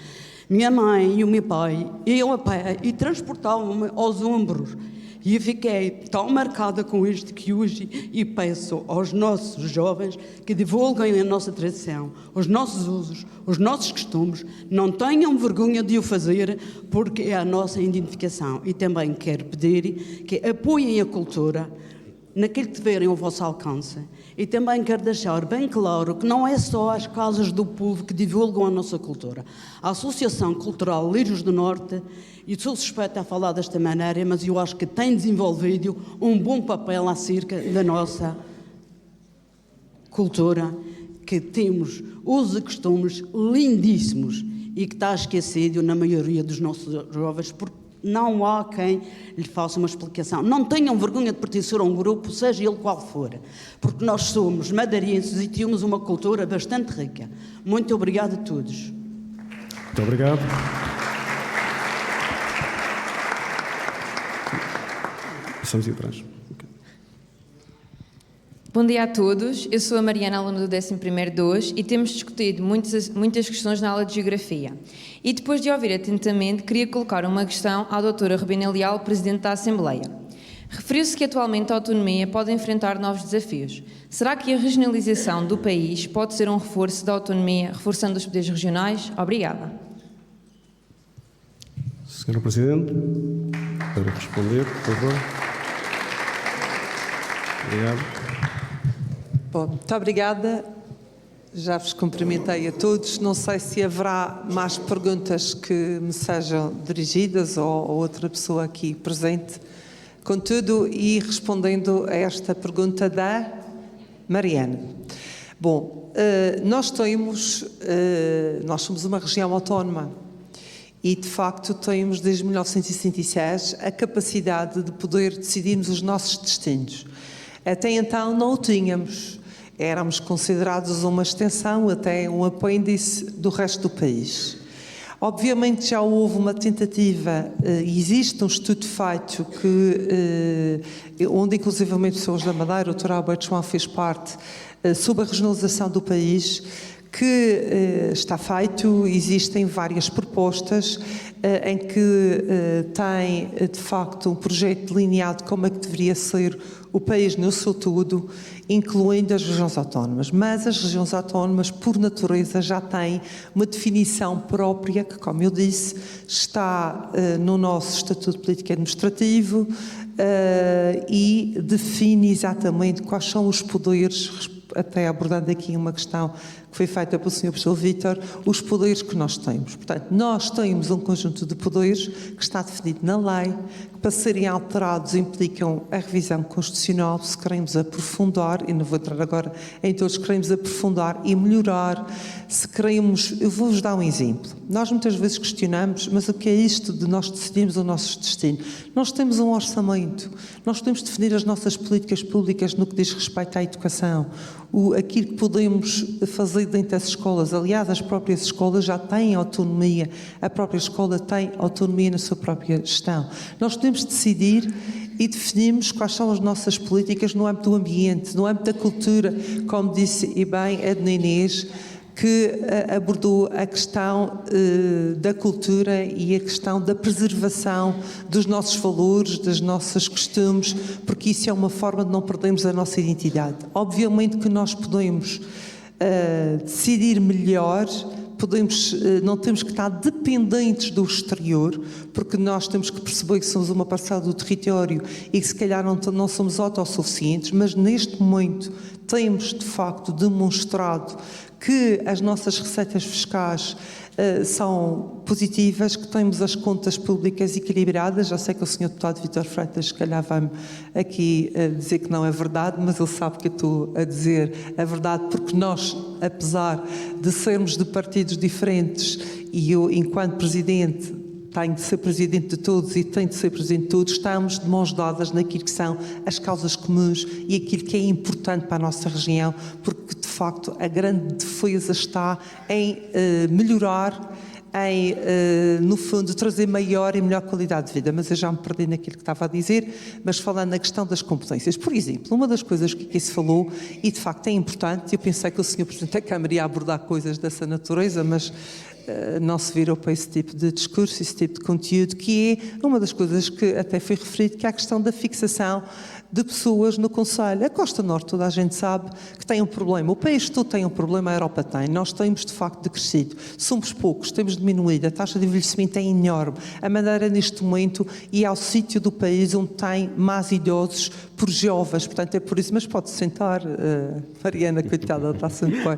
Minha mãe e o meu pai iam a pé e transportavam-me aos ombros. E eu fiquei tão marcada com isto que hoje e peço aos nossos jovens que divulguem a nossa tradição, os nossos usos, os nossos costumes, não tenham vergonha de o fazer, porque é a nossa identificação. E também quero pedir que apoiem a cultura naquilo que tiverem ao vosso alcance. E também quero deixar bem claro que não é só as casas do povo que divulgam a nossa cultura. A Associação Cultural Lírios do Norte, e sou suspeita a falar desta maneira, mas eu acho que tem desenvolvido um bom papel acerca da nossa cultura, que temos usos e costumes lindíssimos e que está esquecido na maioria dos nossos jovens, porque não há quem lhe faça uma explicação. Não tenham vergonha de pertencer a um grupo, seja ele qual for, porque nós somos madeirenses e temos uma cultura bastante rica. Muito obrigada a todos. Muito obrigado. Passamos aí atrás. Bom dia a todos, eu sou a Mariana, aluna do 11º-2 e temos discutido muitas questões na aula de Geografia. E depois de ouvir atentamente, queria colocar uma questão à doutora Rubina Leal, Presidente da Assembleia. Referiu-se que atualmente a autonomia pode enfrentar novos desafios. Será que a regionalização do país pode ser um reforço da autonomia, reforçando os poderes regionais? Obrigada. Senhora Presidente, para responder, por favor. Obrigado. Bom, muito obrigada. Já vos cumprimentei a todos. Não sei se haverá mais perguntas que me sejam dirigidas ou outra pessoa aqui presente. Contudo, e respondendo a esta pergunta da Mariana. Bom, nós somos uma região autónoma e, de facto, temos desde 1966 a capacidade de poder decidirmos os nossos destinos. Até então não o tínhamos. Éramos considerados uma extensão, até um apêndice do resto do país. Obviamente já houve uma tentativa, existe um estudo feito onde inclusivamente pessoas da Madeira, o doutor Alberto João fez parte, sobre a regionalização do país, que está feito, existem várias propostas em que tem de facto um projeto delineado como é que deveria ser o país no seu todo, incluindo as regiões autónomas. Mas as regiões autónomas, por natureza, já têm uma definição própria que, como eu disse, está no nosso Estatuto Político e Administrativo e define exatamente quais são os poderes, até abordando aqui uma questão que foi feita pelo Sr. Professor Vítor, os poderes que nós temos. Portanto, nós temos um conjunto de poderes que está definido na lei, que para serem alterados implicam a revisão constitucional, se queremos aprofundar, e não vou entrar agora em todos, queremos aprofundar e melhorar, se queremos, eu vou-vos dar um exemplo. Nós muitas vezes questionamos, mas o que é isto de nós decidirmos o nosso destino? Nós temos um orçamento, nós podemos definir as nossas políticas públicas no que diz respeito à educação, aquilo que podemos fazer dentro das escolas. Aliás, as próprias escolas já têm autonomia, a própria escola tem autonomia na sua própria gestão. Nós podemos decidir e definimos quais são as nossas políticas no âmbito do ambiente, no âmbito da cultura, como disse e bem a Dona Inês, que abordou a questão da cultura e a questão da preservação dos nossos valores, dos nossos costumes, porque isso é uma forma de não perdermos a nossa identidade. Obviamente que nós podemos decidir melhor, não temos que estar dependentes do exterior, porque nós temos que perceber que somos uma parcela do território e que se calhar não somos autossuficientes, mas neste momento temos de facto demonstrado que as nossas receitas fiscais são positivas, que temos as contas públicas equilibradas. Já sei que o Sr. Deputado Vítor Freitas, se calhar, vai-me aqui dizer que não é verdade, mas ele sabe que eu estou a dizer a verdade, porque nós, apesar de sermos de partidos diferentes, e eu, enquanto Presidente, tenho de ser Presidente de todos e tenho de ser Presidente de todos, estamos de mãos dadas naquilo que são as causas comuns e aquilo que é importante para a nossa região, porque de facto a grande defesa está em melhorar, em, no fundo, trazer maior e melhor qualidade de vida. Mas eu já me perdi naquilo que estava a dizer, mas falando na questão das competências. Por exemplo, uma das coisas que aqui se falou, e de facto é importante, eu pensei que o Sr. Presidente da Câmara ia abordar coisas dessa natureza, mas não se virou para esse tipo de discurso, esse tipo de conteúdo, que é uma das coisas que até foi referido, que é a questão da fixação de pessoas no Conselho. A Costa Norte, toda a gente sabe que tem um problema. O país todo tem um problema, a Europa tem. Nós temos, de facto, decrescido. Somos poucos, temos diminuído. A taxa de envelhecimento é enorme. A Madeira, neste momento, e ao sítio do país onde tem mais idosos por jovens. Portanto, é por isso. Mas pode sentar, Mariana, coitada, está sempre bem.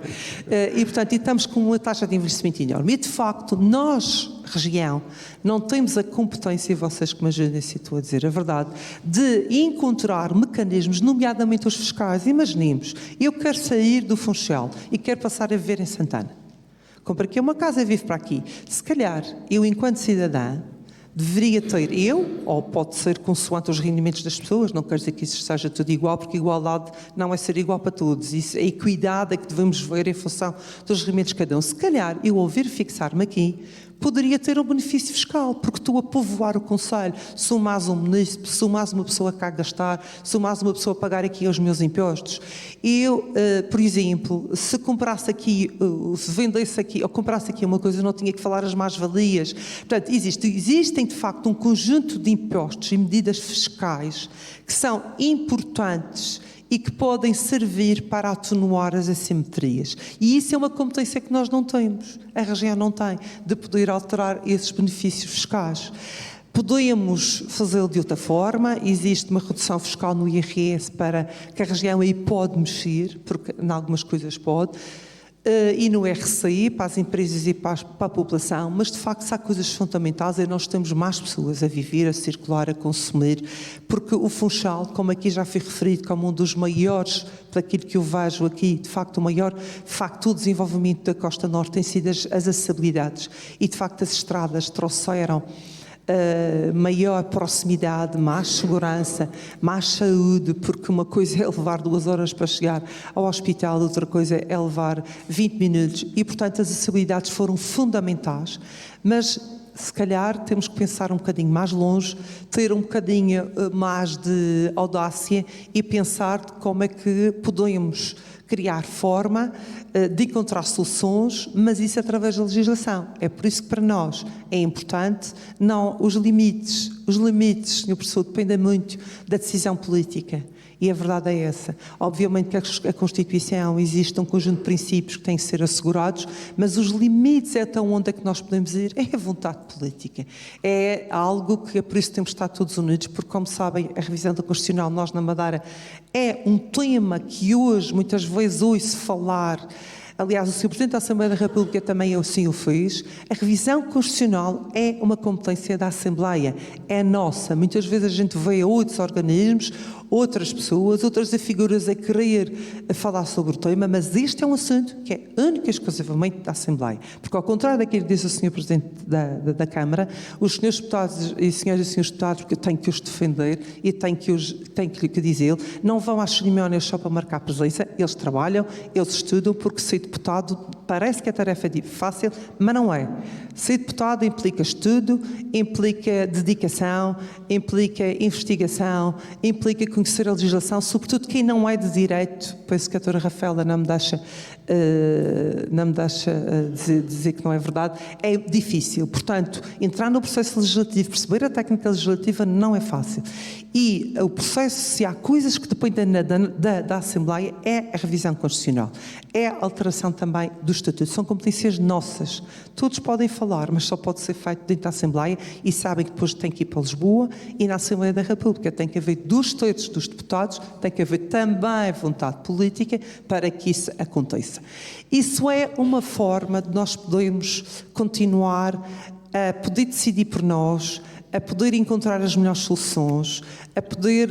E, portanto, estamos com uma taxa de envelhecimento enorme. E, de facto, nós, região, não temos a competência, e vocês que me ajudem se estou a dizer a verdade, de encontrar mecanismos, nomeadamente os fiscais. Imaginemos, eu quero sair do Funchal e quero passar a viver em Santana. Compro aqui uma casa e vivo para aqui. Se calhar, eu, enquanto cidadã, deveria ter eu, ou pode ser consoante os rendimentos das pessoas, não quer dizer que isso seja tudo igual, porque igualdade não é ser igual para todos, isso é equidade é que devemos ver em função dos rendimentos de cada um. Se calhar, eu ao vir fixar-me aqui, poderia ter um benefício fiscal, porque estou a povoar o concelho, sou mais um munícipe, sou mais uma pessoa cá a gastar, sou mais uma pessoa a pagar aqui os meus impostos. Eu, por exemplo, se comprasse aqui, se vendesse aqui, ou comprasse aqui uma coisa, eu não tinha que falar as mais-valias. Portanto, existem de facto um conjunto de impostos e medidas fiscais que são importantes e que podem servir para atenuar as assimetrias. E isso é uma competência que nós não temos, a região não tem, de poder alterar esses benefícios fiscais. Podemos fazê-lo de outra forma, existe uma redução fiscal no IRS para que a região aí pode mexer, porque em algumas coisas pode, e no RCI, para as empresas e para a população, mas de facto se há coisas fundamentais é nós temos mais pessoas a viver, a circular, a consumir, porque o Funchal, como aqui já foi referido, como um dos maiores, para aquilo que eu vejo aqui, de facto o maior facto do desenvolvimento da Costa Norte tem sido as acessibilidades e de facto as estradas trouxeram maior proximidade, mais segurança, mais saúde, porque uma coisa é levar 2 horas para chegar ao hospital, outra coisa é levar 20 minutos e, portanto, as acessibilidades foram fundamentais, mas se calhar temos que pensar um bocadinho mais longe, ter um bocadinho mais de audácia e pensar de como é que podemos criar forma de encontrar soluções, mas isso através da legislação. É por isso que para nós é importante, não os limites, Sr. Professor, dependem muito da decisão política. E a verdade é essa. Obviamente que a Constituição existe um conjunto de princípios que têm que ser assegurados, mas os limites é até onde é que nós podemos ir, é a vontade política. É algo que, por isso temos de estar todos unidos, porque como sabem, a revisão da Constitucional, nós na Madeira, é um tema que hoje, muitas vezes, ouço falar. Aliás, o Sr. Presidente da Assembleia da República também assim o fez. A revisão constitucional é uma competência da Assembleia, é nossa. Muitas vezes a gente vê outros organismos, outras pessoas, outras figuras a querer falar sobre o tema, mas este é um assunto que é único e exclusivamente da Assembleia. Porque, ao contrário daquilo que disse o Sr. Presidente da Câmara, os senhores deputados e senhores deputados, porque eu tenho que os defender e tenho que lhe dizer, não vão às cerimónias só para marcar presença, eles trabalham, eles estudam, porque ser deputado parece que a tarefa é fácil, mas não é. Ser deputado implica estudo, implica dedicação, implica investigação, implica conhecer a legislação, sobretudo quem não é de direito. Penso que a doutora Rafaela não me deixa dizer que não é verdade. É difícil. Portanto, entrar no processo legislativo, perceber a técnica legislativa não é fácil. E o processo, se há coisas que dependem da Assembleia, é a revisão constitucional. É a alteração também do Estatuto. São competências nossas. Todos podem falar, mas só pode ser feito dentro da Assembleia e sabem que depois tem que ir para Lisboa e na Assembleia da República tem que haver 2/3 dos deputados, tem que haver também vontade política para que isso aconteça. Isso é uma forma de nós podermos continuar a poder decidir por nós, a poder encontrar as melhores soluções, a poder,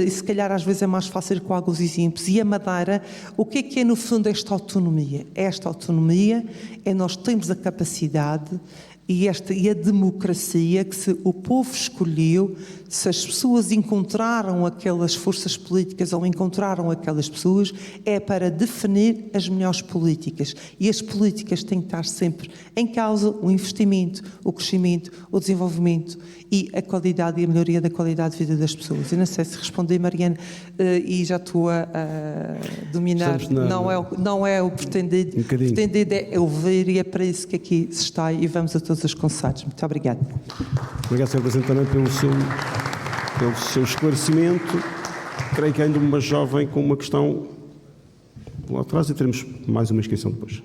e se calhar às vezes é mais fácil com alguns exemplos, e a Madeira, o que é no fundo esta autonomia? Esta autonomia é nós temos a capacidade e a democracia que se o povo escolheu, se as pessoas encontraram aquelas forças políticas ou encontraram aquelas pessoas, é para definir as melhores políticas. E as políticas têm que estar sempre em causa o investimento, o crescimento, o desenvolvimento e a qualidade e a melhoria da qualidade de vida das pessoas. Eu não sei se respondi, Mariana, e já estou a dominar. Não é o pretendido. O pretendido é ouvir e é para isso que aqui se está e vamos a todos os conselhos. Muito obrigada. Obrigado, Sr. Presidente, também pelo seu esclarecimento. Creio que ainda uma jovem com uma questão lá atrás e teremos mais uma inscrição depois.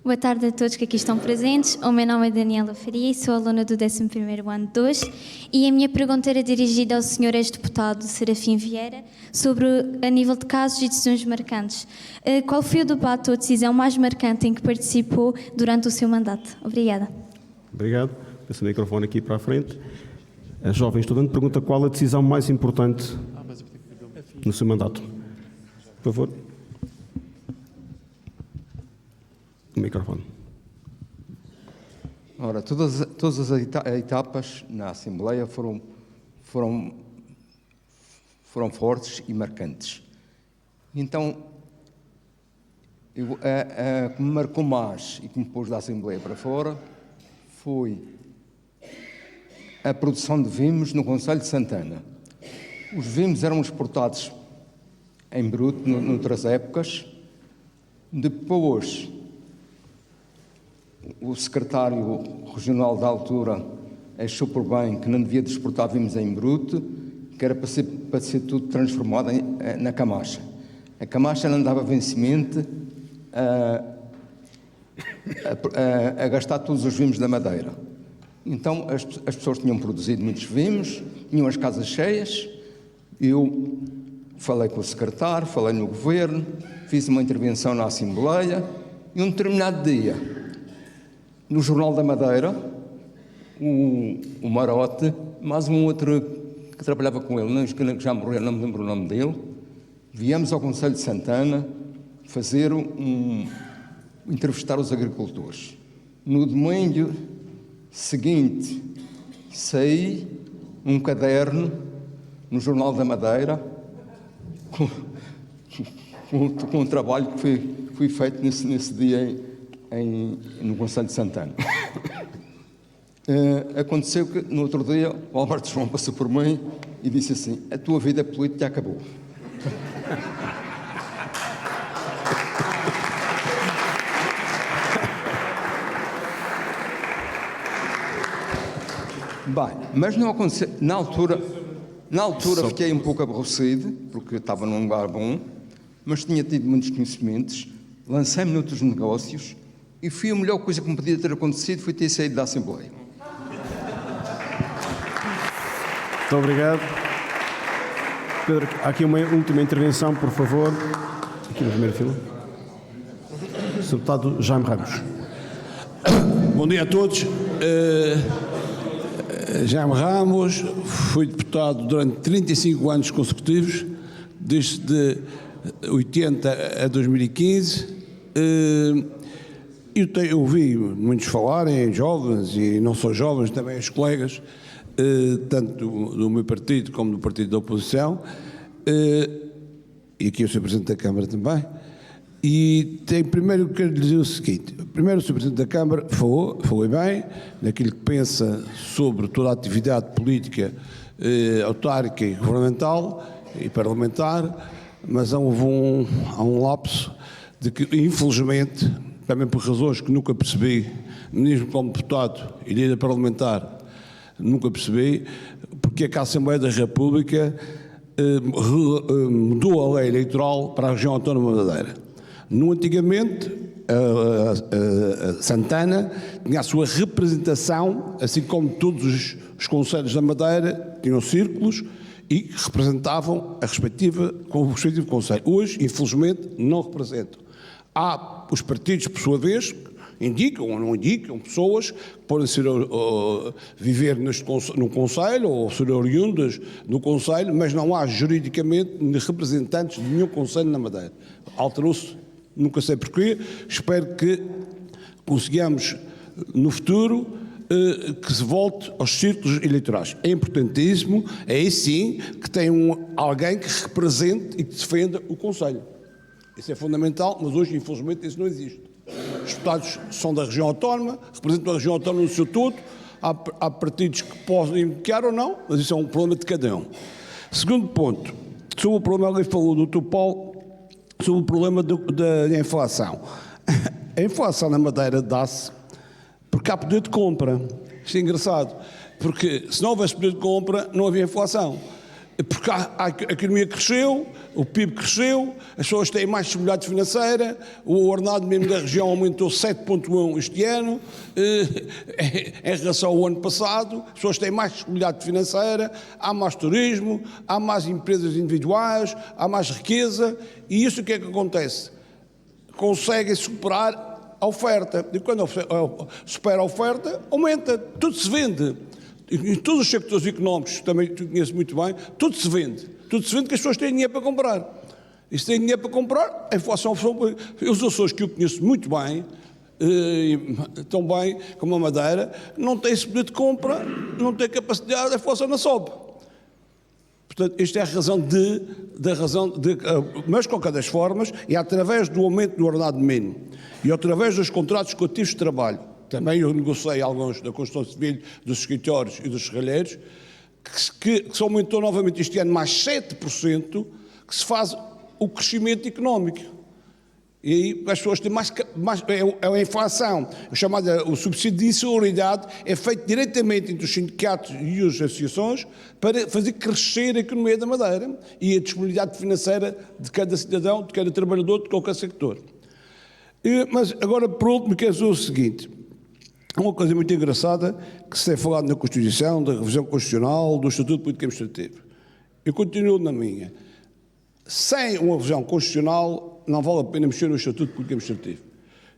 Boa tarde a todos que aqui estão presentes. O meu nome é Daniela Faria e sou aluna do 11º ano 2 e a minha pergunta era dirigida ao Sr. ex-deputado Serafim Vieira sobre a nível de casos e decisões marcantes. Qual foi o debate ou a decisão mais marcante em que participou durante o seu mandato? Obrigada. Obrigado. Peço o microfone aqui para a frente. A jovem estudante pergunta qual a decisão mais importante no seu mandato. Por favor. O microfone. Ora, todas as etapas na Assembleia foram fortes e marcantes. Então, a que me marcou mais e que me pôs da Assembleia para fora foi a produção de vimos no Concelho de Santana. Os vimos eram exportados em bruto noutras épocas. Depois, o secretário regional da altura achou por bem que não devia de exportar vimos em bruto, que era para ser tudo transformado na camacha. A camacha não dava vencimento a gastar todos os vimos da Madeira. Então as pessoas tinham produzido muitos vimos, tinham as casas cheias. Eu falei com o secretário, falei no governo, fiz uma intervenção na Assembleia e um determinado dia, no Jornal da Madeira, o Marote, mais um outro que trabalhava com ele, que já morreu, não me lembro o nome dele, viemos ao Concelho de Santana fazer entrevistar os agricultores. No domingo seguinte, saí um caderno no Jornal da Madeira com o trabalho que foi feito nesse dia no Concelho de Santana. Aconteceu que no outro dia o Alberto João passou por mim e disse assim: a tua vida política acabou. Bem, mas não aconteceu. Na altura fiquei um pouco aborrecido, porque estava num lugar bom, mas tinha tido muitos conhecimentos, lancei-me noutros negócios e a melhor coisa que me podia ter acontecido foi ter saído da Assembleia. Muito obrigado. Pedro, há aqui uma última intervenção, por favor. Aqui na primeira fila. Sr. Deputado Jaime Ramos. Bom dia a todos. Jaime Ramos, fui deputado durante 35 anos consecutivos, desde 80 a 2015. Eu ouvi muitos falarem, jovens e não só jovens, também os colegas, tanto do meu partido como do partido da oposição, e aqui eu sou Presidente da Câmara também. E primeiro quero lhe dizer o seguinte: primeiro o Sr. Presidente da Câmara falou bem naquilo que pensa sobre toda a atividade política, autárquica e governamental e parlamentar, mas houve um lapso de que, infelizmente, também por razões que nunca percebi, mesmo como deputado e líder parlamentar, nunca percebi, porque é que a Assembleia da República mudou a lei eleitoral para a região autónoma da Madeira. Antigamente, a Santana tinha a sua representação, assim como todos os concelhos da Madeira tinham círculos e representavam o respectivo concelho. Hoje, infelizmente, não representam. Há os partidos, por sua vez, indicam ou não indicam pessoas que podem viver num concelho ou ser oriundas do concelho, mas não há juridicamente representantes de nenhum concelho na Madeira. Alterou-se. Nunca sei porquê, espero que consigamos no futuro que se volte aos círculos eleitorais. É importantíssimo, é aí sim que tem alguém que represente e que defenda o Conselho. Isso é fundamental, mas hoje infelizmente isso não existe. Os deputados são da região autónoma, representam a região autónoma no seu todo, há partidos que podem indicar ou não, mas isso é um problema de cada um. Segundo ponto, sobre o problema que falou o Dr. Paulo, sobre o problema da inflação. A inflação na Madeira dá-se porque há poder de compra. Isto é engraçado, porque se não houvesse poder de compra, não havia inflação. Porque a economia cresceu, o PIB cresceu, as pessoas têm mais disponibilidade financeira, o ordenado mínimo da região aumentou 7,1 este ano, em relação ao ano passado, as pessoas têm mais disponibilidade financeira, há mais turismo, há mais empresas individuais, há mais riqueza, e isso o que é que acontece? Conseguem superar a oferta, e quando supera a oferta, aumenta, tudo se vende. Em todos os sectores económicos, também tu conheces muito bem, tudo se vende que as pessoas têm dinheiro para comprar. E se têm dinheiro para comprar, a inflação... Os Açores, que eu conheço muito bem, também como a Madeira, não tem esse poder de compra, não tem capacidade, a força não sobe. Portanto, esta é a razão mas de qualquer das formas, é através do aumento do ordenado mínimo e através dos contratos coletivos de trabalho, também eu negociei alguns da construção civil, dos escritórios e dos serralheiros, que se aumentou novamente este ano mais 7%, que se faz o crescimento económico. E aí as pessoas têm mais a inflação, o subsídio de insalubridade é feito diretamente entre os sindicatos e as associações para fazer crescer a economia da Madeira e a disponibilidade financeira de cada cidadão, de cada trabalhador, de qualquer sector. Mas agora, por último, quero dizer o seguinte, uma coisa muito engraçada que se tem falado na Constituição, da revisão constitucional, do Estatuto Político Administrativo. Eu continuo na minha. Sem uma revisão constitucional, não vale a pena mexer no Estatuto Político Administrativo.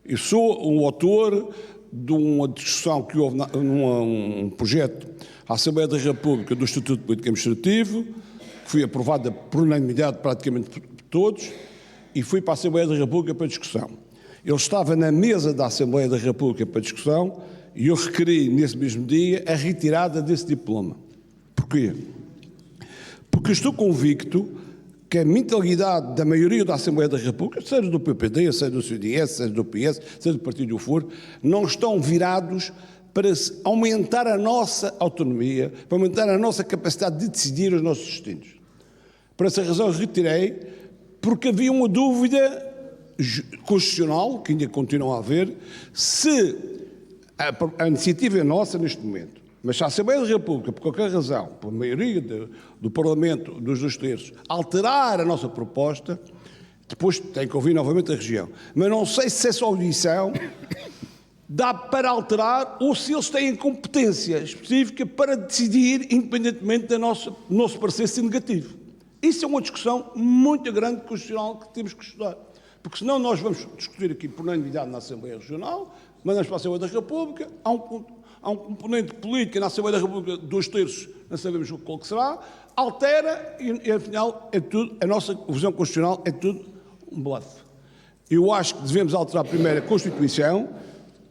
Eu sou um autor de uma discussão que houve num projeto à Assembleia da República do Estatuto Político Administrativo, que foi aprovada por unanimidade praticamente por todos, e fui para a Assembleia da República para discussão. Ele estava na mesa da Assembleia da República para discussão e eu requeri, nesse mesmo dia, a retirada desse diploma. Porquê? Porque estou convicto que a mentalidade da maioria da Assembleia da República, seja do PPD, seja do CDS, seja do PS, seja do partido que for, não estão virados para aumentar a nossa autonomia, para aumentar a nossa capacidade de decidir os nossos destinos. Por essa razão retirei, porque havia uma dúvida constitucional, que ainda continua a haver, se a iniciativa é nossa neste momento, mas se a Assembleia da República, por qualquer razão, por maioria do Parlamento, dos 2/3, alterar a nossa proposta, depois tem que ouvir novamente a região. Mas não sei se essa audição dá para alterar ou se eles têm competência específica para decidir independentemente do nosso parecer ser negativo. Isso é uma discussão muito grande constitucional que temos que estudar. Porque senão nós vamos discutir aqui por unanimidade na Assembleia Regional, mandamos para a Assembleia da República, há um componente político na Assembleia da República, 2/3, não sabemos qual que será, altera e afinal é tudo, a nossa visão constitucional é tudo um bluff. Eu acho que devemos alterar primeiro a Constituição,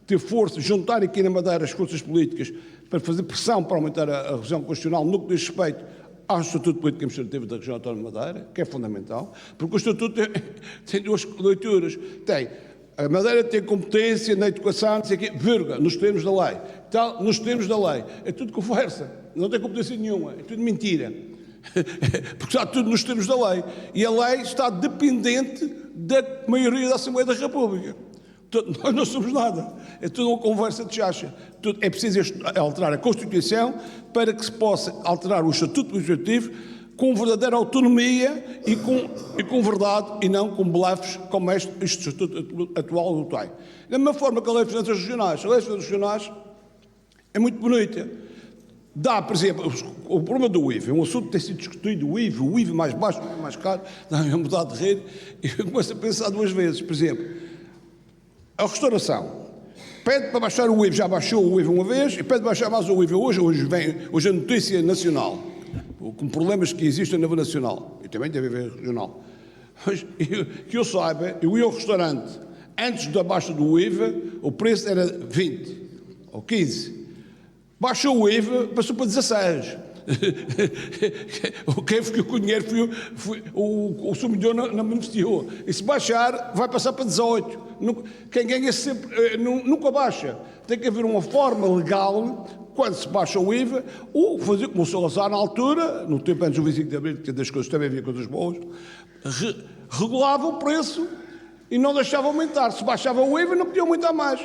ter força, juntar aqui na Madeira as forças políticas para fazer pressão para aumentar a revisão constitucional no que diz respeito ao Estatuto Político Administrativo da Região Autónoma de Madeira, que é fundamental, porque o Estatuto tem duas leituras. A Madeira tem competência na educação, não sei o quê, vírgula, nos termos da lei. Tal, nos termos da lei. É tudo conversa. Não tem competência nenhuma. É tudo mentira. Porque está tudo nos termos da lei. E a lei está dependente da maioria da Assembleia da República. Nós não somos nada. É tudo uma conversa de chacha. É preciso alterar a Constituição para que se possa alterar o Estatuto Legislativo com verdadeira autonomia e com verdade, e não com bluffs como este Estatuto atual do tem. Da mesma forma que a Lei de Finanças Regionais. A Lei de Finanças Regionais é muito bonita. Dá, por exemplo, o problema do IVA, um assunto que tem sido discutido, o IVA mais baixo, o mais caro, dá a mudar de rede, e eu começo a pensar duas vezes. Por exemplo, a restauração pede para baixar o IVA, já baixou o IVA uma vez, e pede para baixar mais o IVA hoje a notícia nacional, com problemas que existem a nível nacional, e também deve haver regional. Mas, que eu saiba, eu ia ao restaurante, antes da baixa do IVA, o preço era 20 ou 15. Baixou o IVA, passou para 16. Quem ficou com o dinheiro foi o consumidor não beneficiou. E se baixar, vai passar para 18. Quem ganha sempre, nunca baixa. Tem que haver uma forma legal, quando se baixa o IVA, ou fazer como o Salazar na altura, no tempo antes do 25 de Abril, que das coisas também havia coisas boas, regulava o preço e não deixava aumentar. Se baixava o IVA, não podia aumentar mais.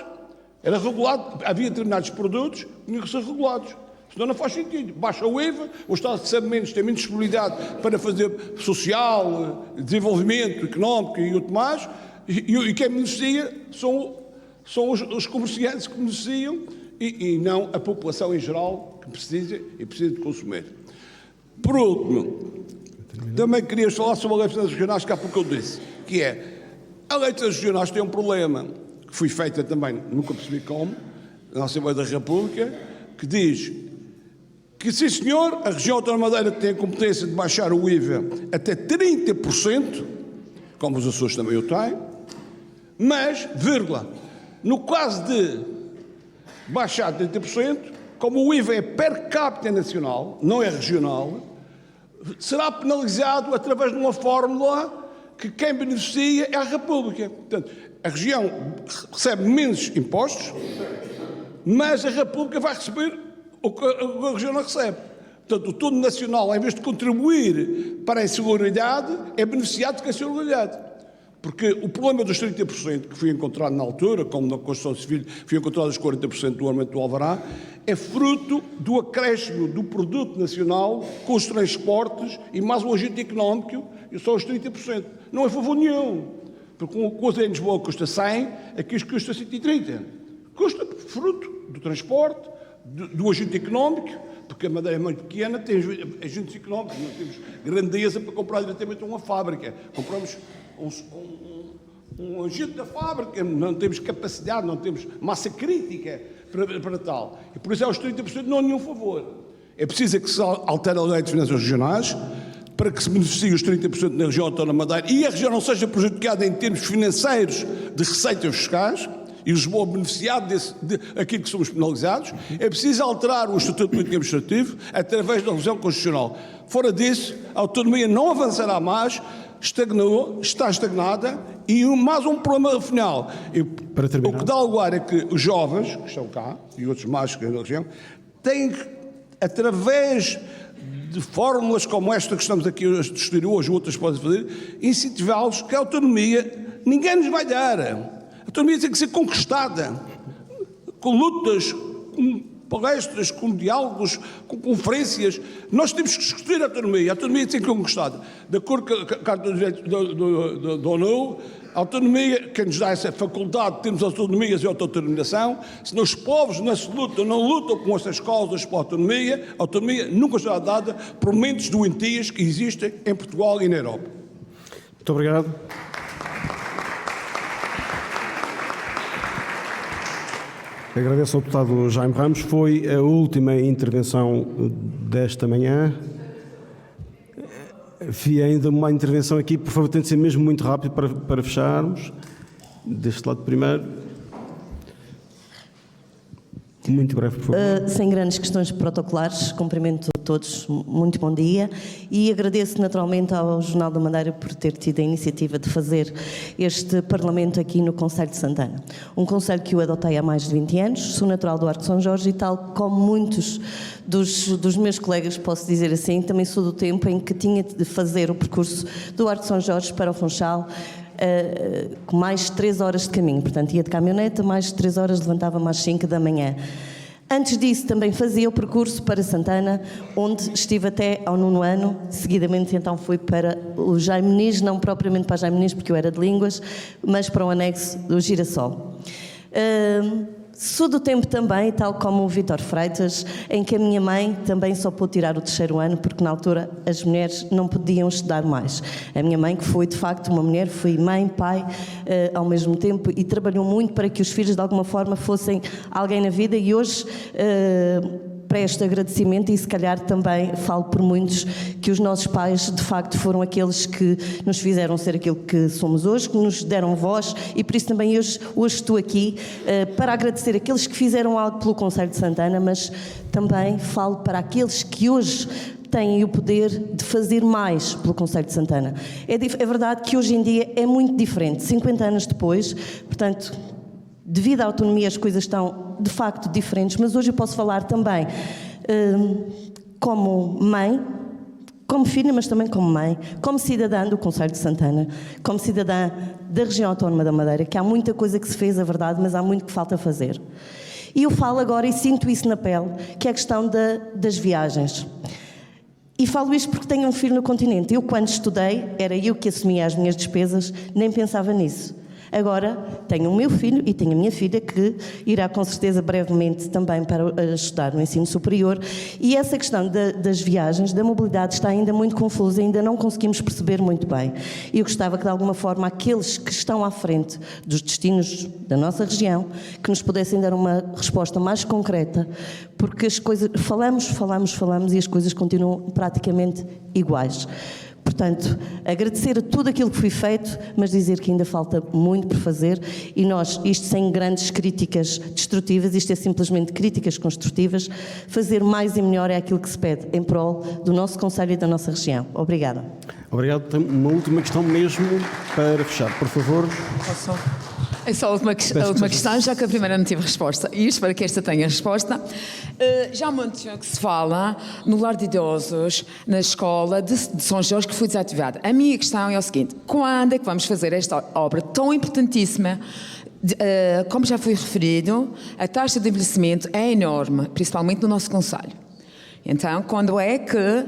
Era regulado, havia determinados produtos que tinham que ser regulados. Senão não faz sentido. Baixa o IVA, o Estado recebe menos, tem menos disponibilidade para fazer social, desenvolvimento económico e outro mais, e quem beneficia são os comerciantes que beneficiam e não a população em geral que precisa de consumir. Por último, também queria falar sobre a Lei de Finanças Regionais, que há pouco eu disse, que é, a Lei de Finanças Regionais tem um problema, que foi feita também, nunca percebi como, na Assembleia da República, que diz que, sim senhor, a região autónoma da Madeira tem a competência de baixar o IVA até 30%, como os Açores também o têm, mas, vírgula, No caso de baixar de 30%, como o IVA é per capita nacional, não é regional, será penalizado através de uma fórmula que quem beneficia é a República. Portanto, a região recebe menos impostos, mas a República vai receber o que a região não recebe. Portanto, o todo nacional, em vez de contribuir para a insularidade, é beneficiado com a insularidade. Porque o problema dos 30%, que foi encontrado na altura, como na Constituição Civil, foi encontrado os 40% do aumento do alvará, é fruto do acréscimo do produto nacional com os transportes e mais o agente económico, e só os 30%. Não é favor nenhum. Porque uma coisa em Lisboa custa 100, aqui custa 130. Custa fruto do transporte, do agente económico, porque a Madeira é muito pequena, tem agentes económicos, não temos grandeza para comprar diretamente uma fábrica. Compramos um agente da fábrica, não temos capacidade, não temos massa crítica para tal. E por isso aos 30% não há nenhum favor. É preciso que se altere a lei de finanças regionais para que se beneficie os 30% na região autónoma da Madeira e a região não seja prejudicada em termos financeiros de receitas fiscais, e Lisboa beneficiado daquilo que somos penalizados. É preciso alterar o Estatuto Político Administrativo através da revisão constitucional. Fora disso, a autonomia não avançará mais, está estagnada, e mais um problema final. O que dá lugar é que os jovens, que estão cá, e outros mais que na região, têm que, através de fórmulas como esta que estamos aqui a discutir hoje, outras podem fazer, incentivá-los que a autonomia ninguém nos vai dar. A autonomia tem que ser conquistada, com lutas, com palestras, com diálogos, com conferências. Nós temos que discutir a autonomia tem que ser conquistada. De acordo com a Carta dos Direitos da ONU, a autonomia, quem nos dá essa faculdade, temos autonomias e autodeterminação. Se os povos não lutam com essas causas para a autonomia nunca será dada por mentes doentias que existem em Portugal e na Europa. Muito obrigado. Agradeço ao deputado Jaime Ramos. Foi a última intervenção desta manhã. Vi ainda uma intervenção aqui, por favor, tem de ser mesmo muito rápido para fecharmos. Deste lado primeiro. Muito breve, por favor. Sem grandes questões protocolares, cumprimento a todos, muito bom dia, e agradeço naturalmente ao Jornal da Madeira por ter tido a iniciativa de fazer este Parlamento aqui no Concelho de Santana. Um concelho que eu adotei há mais de 20 anos, sou natural do Arco de São Jorge e, tal como muitos dos meus colegas, posso dizer assim, também sou do tempo em que tinha de fazer o percurso do Arco de São Jorge para o Funchal, com mais 3 horas de caminho, portanto ia de caminhoneta, mais 3 horas, levantava-me às 5 da manhã. Antes disso também fazia o percurso para Santana, onde estive até ao 9º ano, seguidamente então fui para o Jaime Muniz, não propriamente para Jaime Muniz porque eu era de línguas, mas para o anexo do Girassol. Sou do tempo também, tal como o Vítor Freitas, em que a minha mãe também só pôde tirar o 3º ano, porque na altura as mulheres não podiam estudar mais. A minha mãe, que foi de facto uma mulher, foi mãe, pai, ao mesmo tempo, e trabalhou muito para que os filhos de alguma forma fossem alguém na vida, e hoje presto agradecimento, e se calhar também falo por muitos, que os nossos pais de facto foram aqueles que nos fizeram ser aquilo que somos hoje, que nos deram voz, e por isso também hoje estou aqui para agradecer aqueles que fizeram algo pelo Concelho de Santana, mas também falo para aqueles que hoje têm o poder de fazer mais pelo Concelho de Santana. É verdade que hoje em dia é muito diferente, 50 anos depois, portanto, devido à autonomia as coisas estão de facto diferentes, mas hoje eu posso falar também como mãe, como filha, mas também como mãe, como cidadã do Concelho de Santana, como cidadã da região autónoma da Madeira, que há muita coisa que se fez, é verdade, mas há muito que falta fazer. E eu falo agora, e sinto isso na pele, que é a questão das viagens. E falo isto porque tenho um filho no continente. Eu, quando estudei, era eu que assumia as minhas despesas, nem pensava nisso. Agora tenho o meu filho e tenho a minha filha, que irá com certeza brevemente também para estudar no ensino superior, e essa questão das viagens, da mobilidade, está ainda muito confusa, ainda não conseguimos perceber muito bem. Eu gostava que de alguma forma aqueles que estão à frente dos destinos da nossa região, que nos pudessem dar uma resposta mais concreta, porque as coisas, falamos e as coisas continuam praticamente iguais. Portanto, agradecer a tudo aquilo que foi feito, mas dizer que ainda falta muito por fazer e nós, isto sem grandes críticas destrutivas, isto é simplesmente críticas construtivas, fazer mais e melhor é aquilo que se pede em prol do nosso concelho e da nossa região. Obrigada. Obrigado. Tenho uma última questão mesmo para fechar, por favor. Essa última questão, já que a primeira não tive resposta, e espero que esta tenha resposta. Já há muito que se fala no lar de idosos, na escola de São Jorge, que foi desativada. A minha questão é o seguinte: quando é que vamos fazer esta obra tão importantíssima? Como já foi referido, a taxa de envelhecimento é enorme, principalmente no nosso concelho. Então, quando é que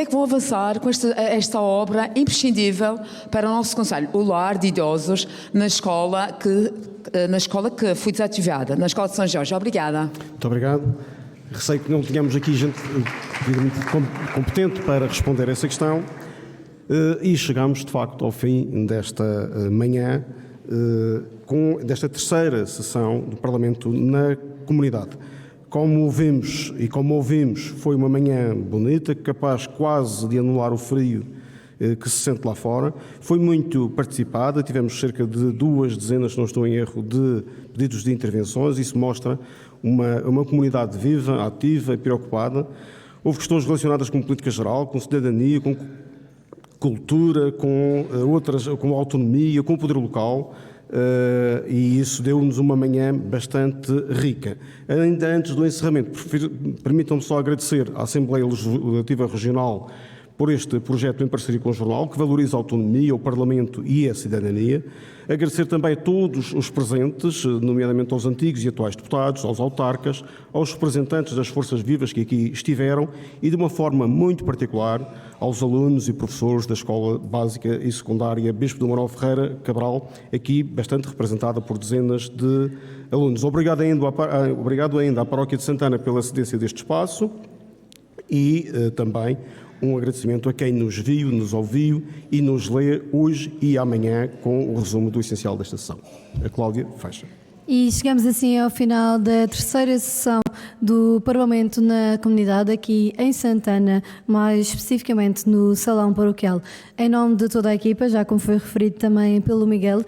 vão avançar com esta obra imprescindível para o nosso concelho? O lar de idosos na escola que foi desativada, na escola de São Jorge. Obrigada. Muito obrigado. Receio que não tenhamos aqui gente competente para responder a essa questão. E chegamos, de facto, ao fim desta manhã, desta terceira sessão do Parlamento na comunidade. Como vemos e como ouvimos, foi uma manhã bonita, capaz quase de anular o frio que se sente lá fora. Foi muito participada, tivemos cerca de 2 dezenas, se não estou em erro, de pedidos de intervenções. Isso mostra uma comunidade viva, ativa e preocupada. Houve questões relacionadas com política geral, com cidadania, com cultura, com autonomia, com o poder local. E isso deu-nos uma manhã bastante rica. Ainda antes do encerramento, permitam-me só agradecer à Assembleia Legislativa Regional por este projeto em parceria com o Jornal, que valoriza a autonomia, o Parlamento e a cidadania. Agradecer também a todos os presentes, nomeadamente aos antigos e atuais deputados, aos autarcas, aos representantes das forças vivas que aqui estiveram e, de uma forma muito particular, aos alunos e professores da Escola Básica e Secundária Bispo do Manuel Ferreira Cabral, aqui bastante representada por dezenas de alunos. Obrigado ainda à Paróquia de Santana pela cedência deste espaço e também um agradecimento a quem nos viu, nos ouviu e nos lê hoje e amanhã com o resumo do essencial desta sessão. A Cláudia fecha. E chegamos assim ao final da terceira sessão do Parlamento na comunidade, aqui em Santana, mais especificamente no Salão Paroquial. Em nome de toda a equipa, já como foi referido também pelo Miguel,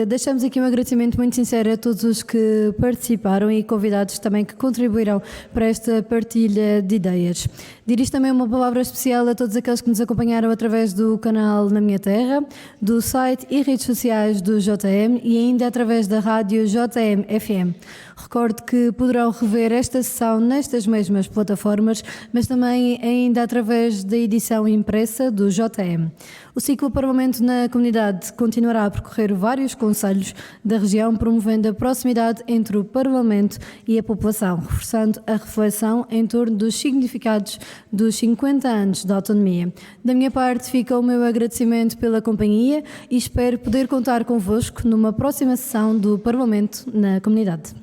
deixamos aqui um agradecimento muito sincero a todos os que participaram e convidados também que contribuíram para esta partilha de ideias. Dirijo também uma palavra especial a todos aqueles que nos acompanharam através do canal Na Minha Terra, do site e redes sociais do JM e ainda através da rádio JM FM. Recordo que poderão rever esta sessão nestas mesmas plataformas, mas também ainda através da edição impressa do JM. O ciclo Parlamento na Comunidade continuará a percorrer vários concelhos da região, promovendo a proximidade entre o Parlamento e a população, reforçando a reflexão em torno dos significados dos 50 anos da autonomia. Da minha parte, fica o meu agradecimento pela companhia e espero poder contar convosco numa próxima sessão do Parlamento na Comunidade.